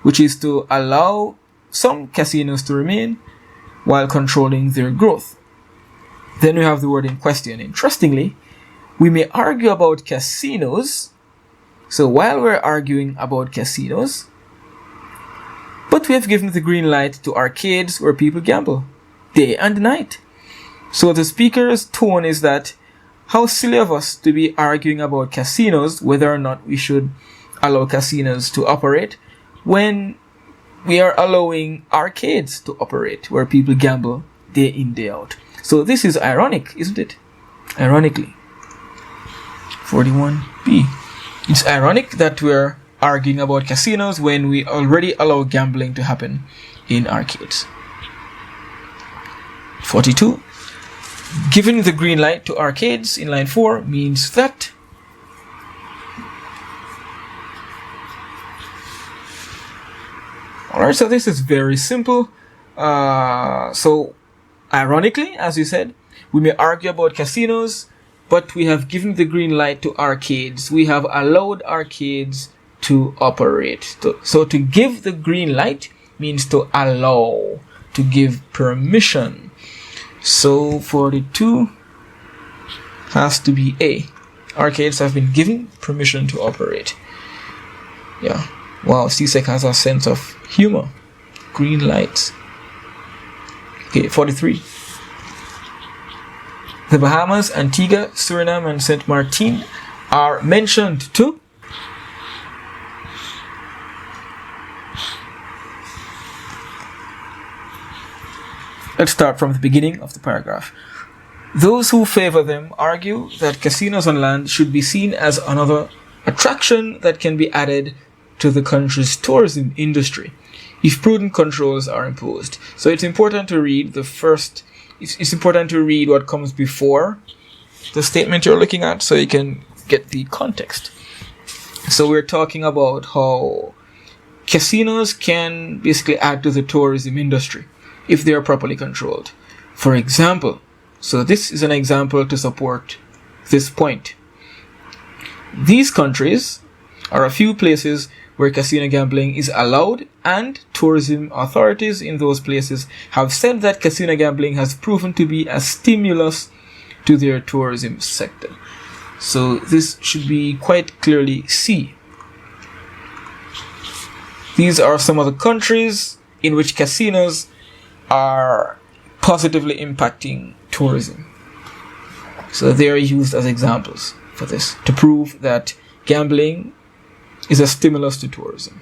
which is to allow some casinos to remain while controlling their growth. Then we have the word in question. Interestingly, we may argue about casinos. So while we're arguing about casinos, but we have given the green light to arcades where people gamble day and night. So the speaker's tone is that how silly of us to be arguing about casinos, whether or not we should allow casinos to operate, when we are allowing arcades to operate where people gamble day in, day out. So this is ironic, isn't it? Ironically. 41b. It's ironic that we're arguing about casinos when we already allow gambling to happen in arcades. 42. Giving the green light to arcades in line 4 means that alright, so this is very simple. So ironically, as you said, we may argue about casinos, but we have given the green light to arcades. We have allowed arcades to operate. So to give the green light means to allow, to give permission. So 42 has to be A. Arcades have been given permission to operate. Yeah. Wow, CSEC has a sense of humor. Green lights. Okay, 43. The Bahamas, Antigua, Suriname, and Saint Martin are mentioned too. Let's start from the beginning of the paragraph. Those who favor them argue that casinos on land should be seen as another attraction that can be added to the country's tourism industry if prudent controls are imposed. So it's important to read it's important to read what comes before the statement you're looking at so you can get the context. So we're talking about how casinos can basically add to the tourism industry if they are properly controlled. For example, so this is an example to support this point. These countries are a few places where casino gambling is allowed, and tourism authorities in those places have said that casino gambling has proven to be a stimulus to their tourism sector. So this should be quite clearly C. These are some of the countries in which casinos are positively impacting tourism. So they are used as examples for this to prove that gambling is a stimulus to tourism.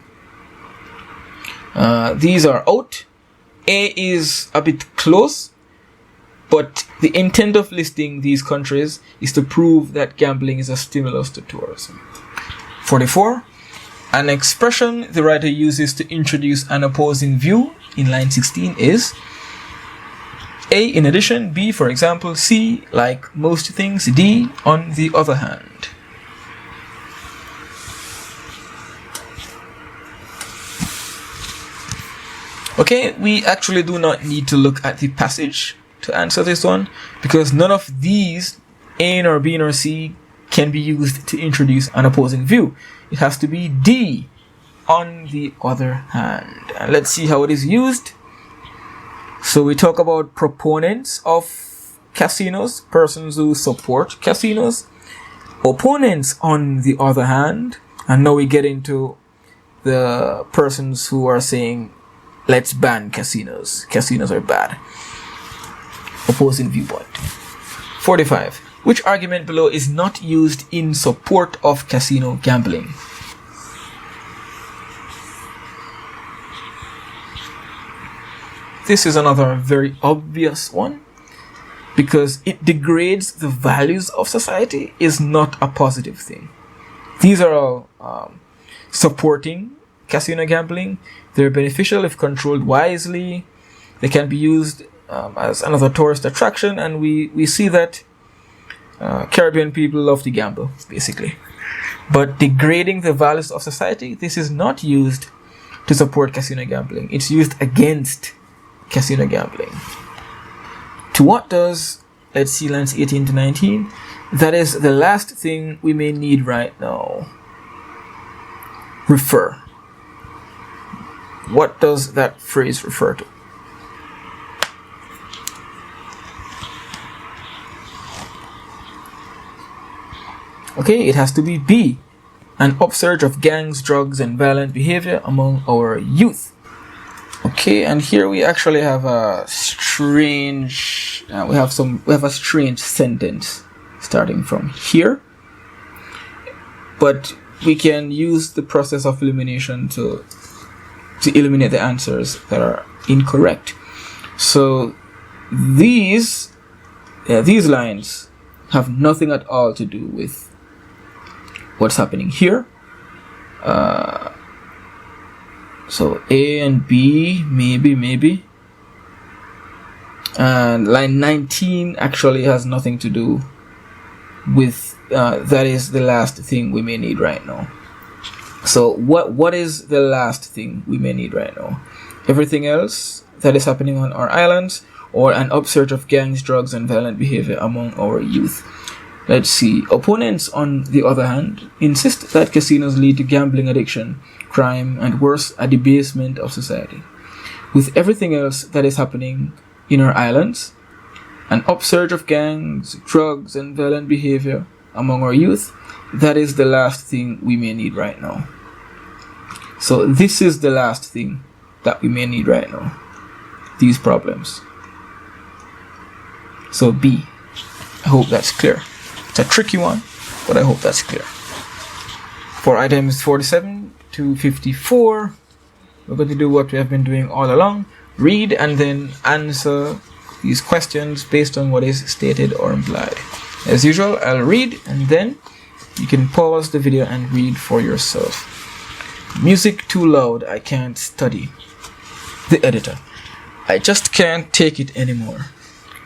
These are out. A is a bit close, but the intent of listing these countries is to prove that gambling is a stimulus to tourism. 44. An expression the writer uses to introduce an opposing view in line 16 is A, in addition, B, for example, C, like most things, D, on the other hand. Okay, we actually do not need to look at the passage to answer this one because none of these, A nor B nor C, can be used to introduce an opposing view. It has to be D, on the other hand. And let's see how it is used. So we talk about proponents of casinos, persons who support casinos. Opponents, on the other hand. And now we get into the persons who are saying, let's ban casinos. Casinos are bad. Opposing viewpoint. 45. Which argument below is not used in support of casino gambling? This is another very obvious one, because it degrades the values of society is not a positive thing. These are all supporting casino gambling. They're beneficial if controlled wisely. They can be used as another tourist attraction, and we see that Caribbean people love to gamble, basically. But degrading the values of society, this is not used to support casino gambling. It's used against casino gambling. To what does, let's see, lines 18 to 19, that is the last thing we may need right now, refer? What does that phrase refer to? Okay, it has to be B, an upsurge of gangs, drugs, and violent behavior among our youth. Okay, and here we actually have a strange, we have a strange sentence starting from here, but we can use the process of elimination to eliminate the answers that are incorrect. So these lines have nothing at all to do with what's happening here. So A and B, maybe. And line 19 actually has nothing to do with, that is the last thing we may need right now. So what is the last thing we may need right now? Everything else that is happening on our islands, or an upsurge of gangs, drugs, and violent behavior among our youth? Let's see. Opponents, on the other hand, insist that casinos lead to gambling addiction, crime, and worse, a debasement of society. With everything else that is happening in our islands, an upsurge of gangs, drugs, and violent behavior among our youth, that is the last thing we may need right now. So this is the last thing that we may need right now. These problems. So B. I hope that's clear. It's a tricky one, but I hope that's clear. For items 47 to 54, we're going to do what we have been doing all along. Read and then answer these questions based on what is stated or implied. As usual, I'll read and then you can pause the video and read for yourself. Music too loud, I can't study. The editor. I just can't take it anymore.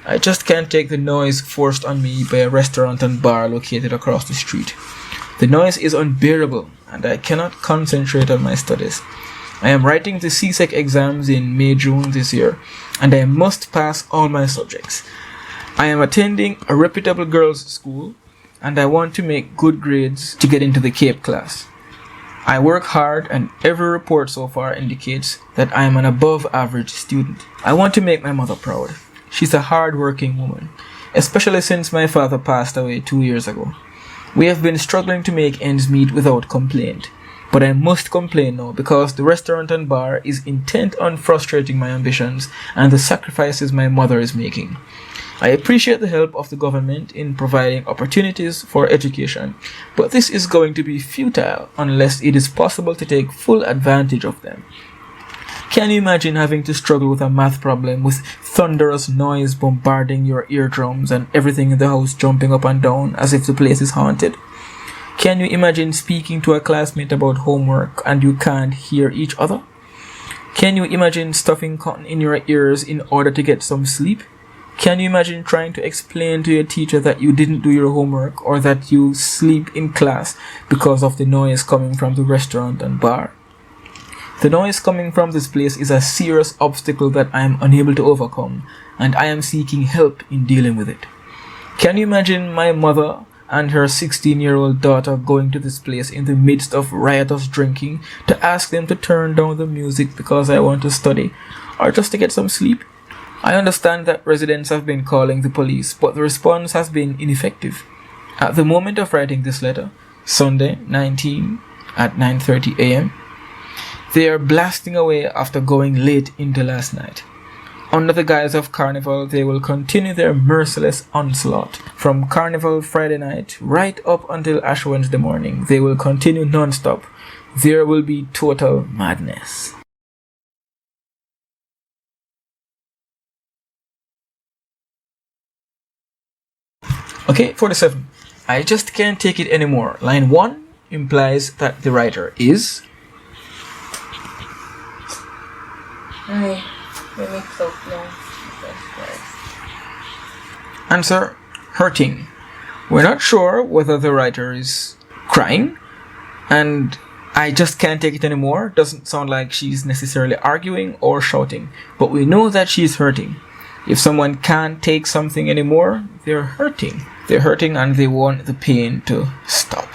I just can't take the noise forced on me by a restaurant and bar located across the street. The noise is unbearable and I cannot concentrate on my studies. I am writing the CSEC exams in May-June this year and I must pass all my subjects. I am attending a reputable girls' school and I want to make good grades to get into the CAPE class. I work hard and every report so far indicates that I am an above average student. I want to make my mother proud. She's a hard-working woman, especially since my father passed away 2 years ago. We have been struggling to make ends meet without complaint, but I must complain now because the restaurant and bar is intent on frustrating my ambitions and the sacrifices my mother is making. I appreciate the help of the government in providing opportunities for education, but this is going to be futile unless it is possible to take full advantage of them. Can you imagine having to struggle with a math problem with thunderous noise bombarding your eardrums and everything in the house jumping up and down as if the place is haunted? Can you imagine speaking to a classmate about homework and you can't hear each other? Can you imagine stuffing cotton in your ears in order to get some sleep? Can you imagine trying to explain to your teacher that you didn't do your homework or that you sleep in class because of the noise coming from the restaurant and bar? The noise coming from this place is a serious obstacle that I am unable to overcome, and I am seeking help in dealing with it. Can you imagine my mother and her 16-year-old daughter going to this place in the midst of riotous drinking to ask them to turn down the music because I want to study or just to get some sleep? I understand that residents have been calling the police, but the response has been ineffective. At the moment of writing this letter, Sunday 19 at 9:30 a.m., they are blasting away after going late into last night. Under the guise of Carnival, they will continue their merciless onslaught. From Carnival Friday night right up until Ash Wednesday morning, they will continue non-stop. There will be total madness. Okay, 47. I just can't take it anymore. Line 1 implies that the writer is... Answer, hurting. We're not sure whether the writer is crying, and I just can't take it anymore doesn't sound like she's necessarily arguing or shouting, but we know that she's hurting. If someone can't take something anymore, they're hurting. They're hurting and they want the pain to stop.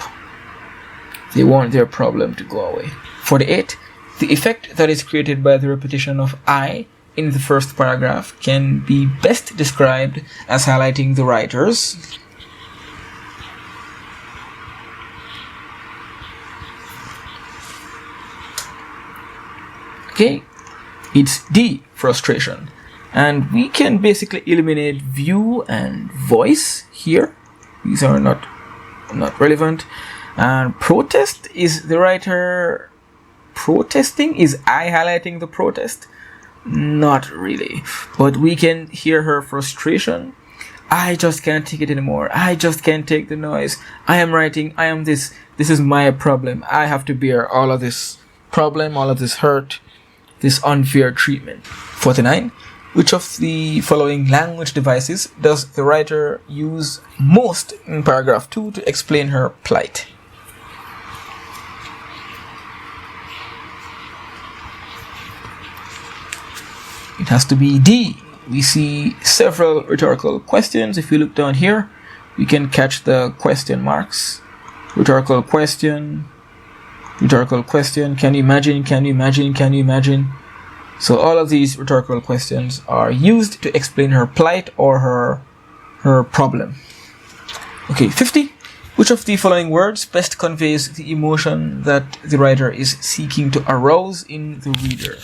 They want their problem to go away. 48. The effect that is created by the repetition of I in the first paragraph can be best described as highlighting the writer's it's D, frustration. And we can basically eliminate view and voice here. These are not relevant. And protest is the writer protesting. Is I highlighting the protest? Not really. But we can hear her frustration. I just can't take it anymore. I just can't take the noise. I am writing. I am this. This is my problem. I have to bear all of this problem, all of this hurt, this unfair treatment. 49. Which of the following language devices does the writer use most in paragraph 2 to explain her plight? It has to be D. We see several rhetorical questions. If you look down here, you can catch the question marks. Rhetorical question. Can you imagine? Can you imagine? Can you imagine? So all of these rhetorical questions are used to explain her plight or her problem. Okay, 50. Which of the following words best conveys the emotion that the writer is seeking to arouse in the reader?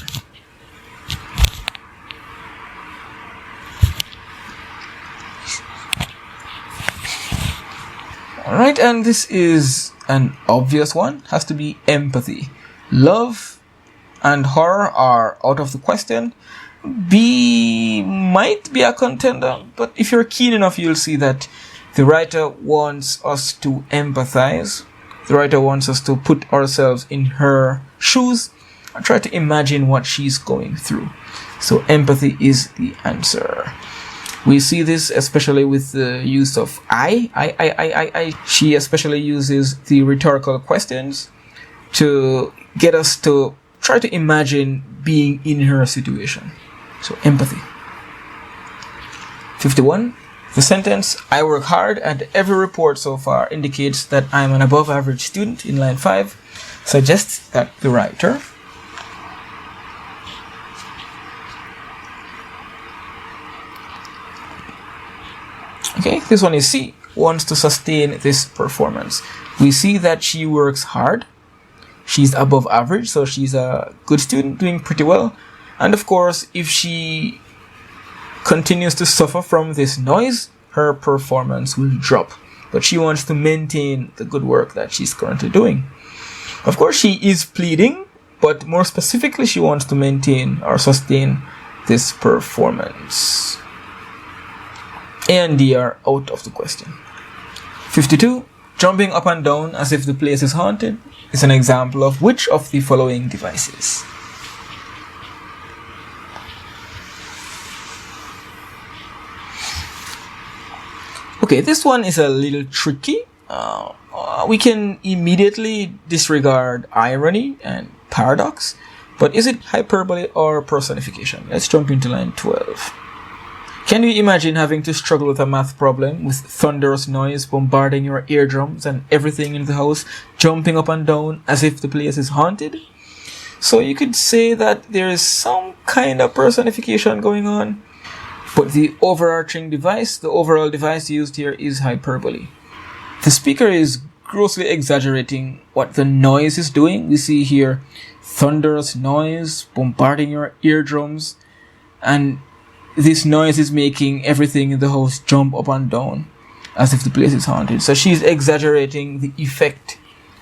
Alright, and this is an obvious one. Has to be empathy. Love and horror are out of the question. B might be a contender, but if you're keen enough, you'll see that the writer wants us to empathize. The writer wants us to put ourselves in her shoes and try to imagine what she's going through. So empathy is the answer. We see this especially with the use of I. She especially uses the rhetorical questions to get us to try to imagine being in her situation. So empathy. 51. The sentence, I work hard and every report so far indicates that I'm an above average student in line 5 suggests that the writer this one is C, wants to sustain this performance. We see that she works hard. She's above average, so she's a good student doing pretty well. And of course, if she continues to suffer from this noise, her performance will drop. But she wants to maintain the good work that she's currently doing. Of course, she is pleading, but more specifically, she wants to maintain or sustain this performance. A and D are out of the question. 52. Jumping up and down as if the place is haunted is an example of which of the following devices? Okay, this one is a little tricky. We can immediately disregard irony and paradox, but is it hyperbole or personification? Let's jump into line 12. Can you imagine having to struggle with a math problem with thunderous noise bombarding your eardrums and everything in the house jumping up and down as if the place is haunted? So you could say that there is some kind of personification going on, but the overarching device, the overall device used here is hyperbole. The speaker is grossly exaggerating what the noise is doing. We see here thunderous noise bombarding your eardrums, and this noise is making everything in the house jump up and down as if the place is haunted. So she's exaggerating the effect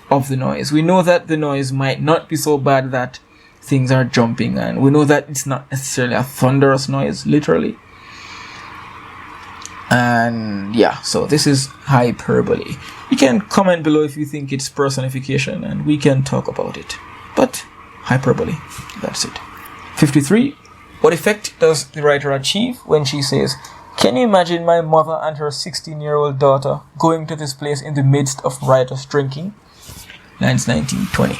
of the noise. We know that the noise might not be so bad that things are jumping, and we know that it's not necessarily a thunderous noise, literally. And yeah, so this is hyperbole. You can comment below if you think it's personification and we can talk about it. But hyperbole, that's it. 53. What effect does the writer achieve when she says, "Can you imagine my mother and her 16-year-old daughter going to this place in the midst of riotous drinking?" Lines 19-20.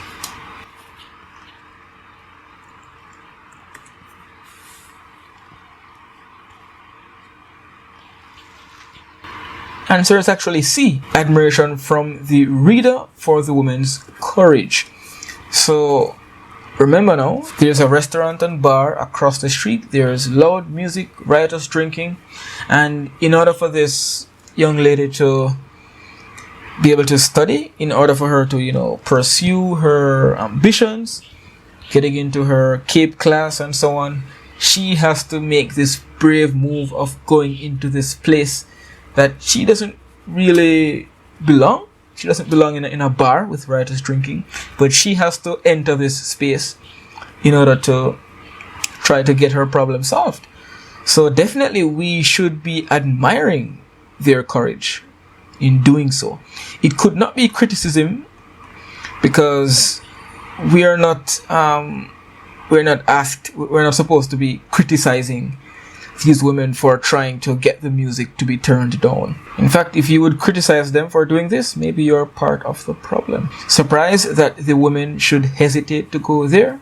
Answer is actually C. Admiration from the reader for the woman's courage. So remember now, there's a restaurant and bar across the street. There's loud music, riotous drinking, and in order for this young lady to be able to study, in order for her to, pursue her ambitions, getting into her CAPE class and so on, she has to make this brave move of going into this place that she doesn't really belong. She doesn't belong in a bar with riotous drinking, but she has to enter this space in order to try to get her problem solved. So definitely we should be admiring their courage in doing so. It could not be criticism, because we're not supposed to be criticizing these women for trying to get the music to be turned down. In fact, if you would criticize them for doing this, maybe you're part of the problem. Surprised that the women should hesitate to go there?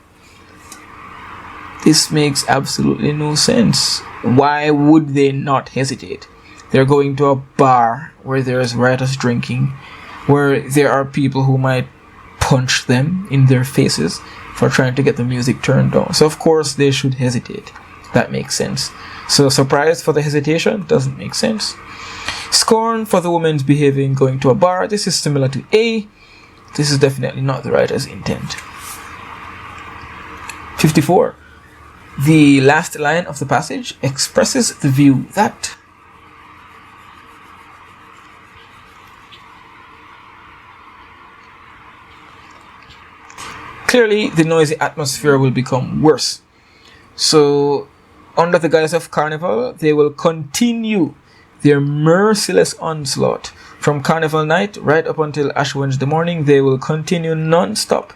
This makes absolutely no sense. Why would they not hesitate? They're going to a bar where there's riotous drinking, where there are people who might punch them in their faces for trying to get the music turned down. So of course they should hesitate. That makes sense. So surprise for the hesitation doesn't make sense. Scorn for the woman's behaving going to a bar. This is similar to A. This is definitely not the writer's intent. 54. The last line of the passage expresses the view that clearly the noisy atmosphere will become worse. So under the guise of carnival, they will continue their merciless onslaught. From carnival night right up until Ash Wednesday morning, they will continue non-stop.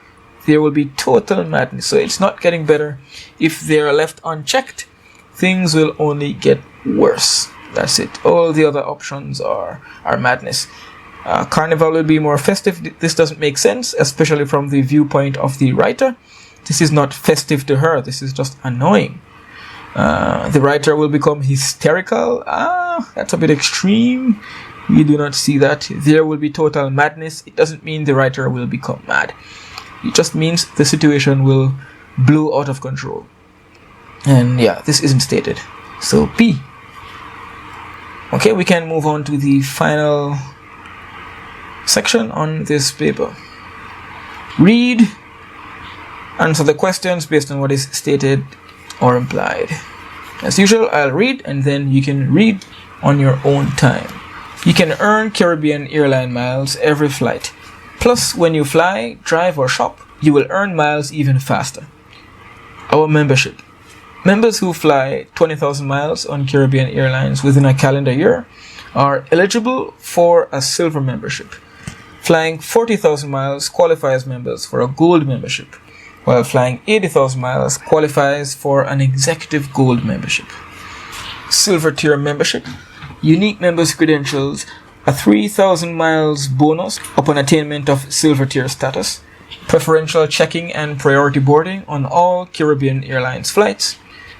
There will be total madness. So it's not getting better. If they are left unchecked, things will only get worse. That's it. All the other options are madness. Carnival will be more festive. This doesn't make sense, especially from the viewpoint of the writer. This is not festive to her. This is just annoying. The writer will become hysterical. That's a bit extreme. We do not see that. There will be total madness. It doesn't mean the writer will become mad. It just means the situation will blow out of control. And yeah, this isn't stated. So B. Okay, we can move on to the final section on this paper. Read. Answer the questions based on what is stated or implied. As usual, I'll read and then you can read on your own time. You can earn Caribbean airline miles every flight. Plus, when you fly, drive or shop, you will earn miles even faster. Our membership. Members who fly 20,000 miles on Caribbean Airlines within a calendar year are eligible for a silver membership. Flying 40,000 miles qualifies members for a gold membership, while flying 80,000 miles qualifies for an executive gold membership. Silver tier membership. Unique members' credentials, a 3,000 miles bonus upon attainment of silver tier status, preferential checking and priority boarding on all Caribbean Airlines flights,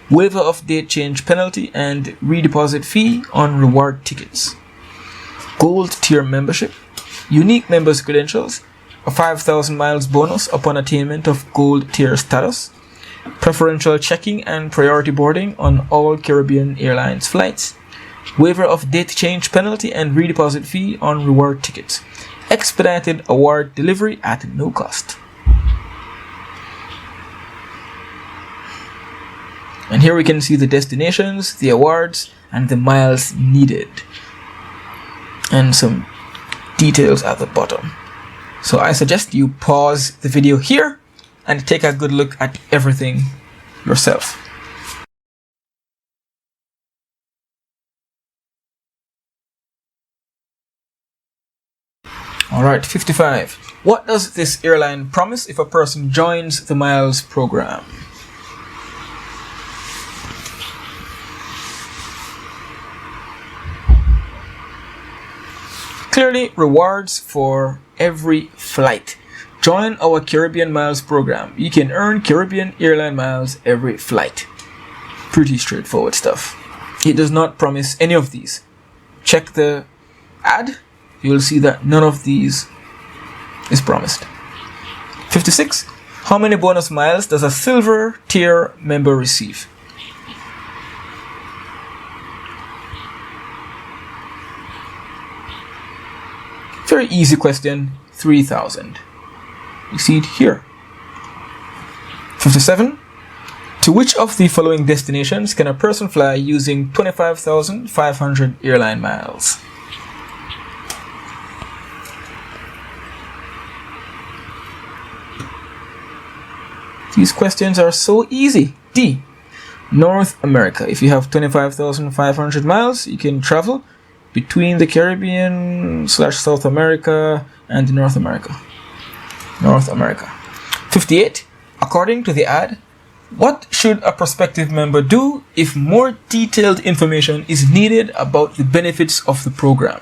waiver of date change penalty and redeposit fee on reward tickets, gold tier membership, unique members credentials, a 5,000 miles bonus upon attainment of gold tier status, preferential checking and priority boarding on all Caribbean Airlines flights, waiver of date change penalty and redeposit fee on reward tickets, expedited award delivery at no cost. And here we can see the destinations, the awards, and the miles needed, and some details at the bottom. So I suggest you pause the video here and take a good look at everything yourself. Alright, 55. What does this airline promise if a person joins the miles program? Clearly, rewards for every flight. Join our Caribbean Miles program. You can earn Caribbean airline miles every flight. Pretty straightforward stuff. It does not promise any of these. Check the ad. You will see that none of these is promised. 56. How many bonus miles does a silver tier member receive? Very easy question, 3,000. You see it here. 57. To which of the following destinations can a person fly using 25,500 airline miles? These questions are so easy. D. North America. If you have 25,500 miles, you can travel between the Caribbean / South America and North America. North America. 58. According to the ad, what should a prospective member do if more detailed information is needed about the benefits of the program?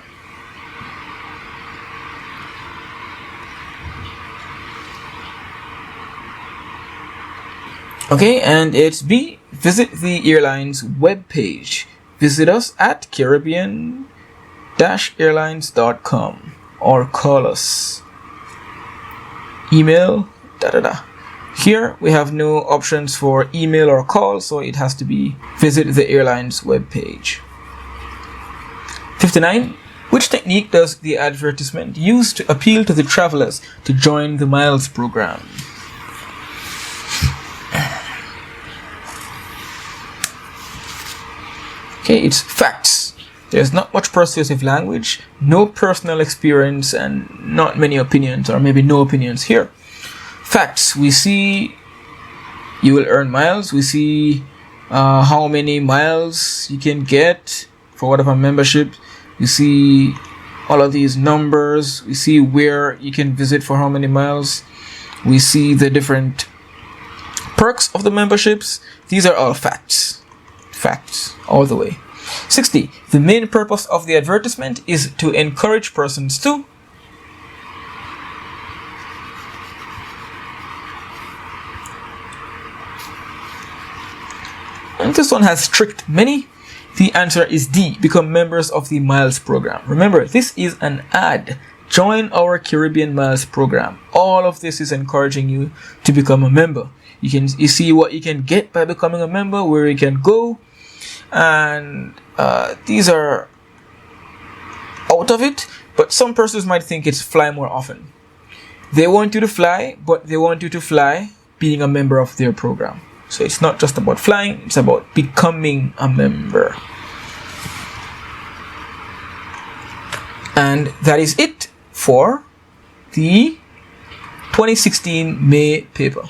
Okay, and it's B. Visit the airline's webpage. Visit us at Caribbean-airlines.com or call us. Email, Here we have no options for email or call, so it has to be visit the airline's webpage. 59. Which technique does the advertisement use to appeal to the travelers to join the miles program? Okay, it's facts. There's not much persuasive language, no personal experience, and not many opinions, or maybe no opinions here. Facts. We see you will earn miles. We see how many miles you can get for whatever membership. We see all of these numbers. We see where you can visit for how many miles. We see the different perks of the memberships. These are all facts. Facts all the way. 60. The main purpose of the advertisement is to encourage persons to. And this one has tricked many. The answer is D. Become members of the Miles program. Remember, this is an ad. Join our Caribbean Miles program. All of this is encouraging you to become a member. You see what you can get by becoming a member, where you can go, and these are out of it. But some persons might think it's fly more often. They want you to fly, but they want you to fly being a member of their program. So it's not just about flying, it's about becoming a member. And that is it for the 2016 May paper.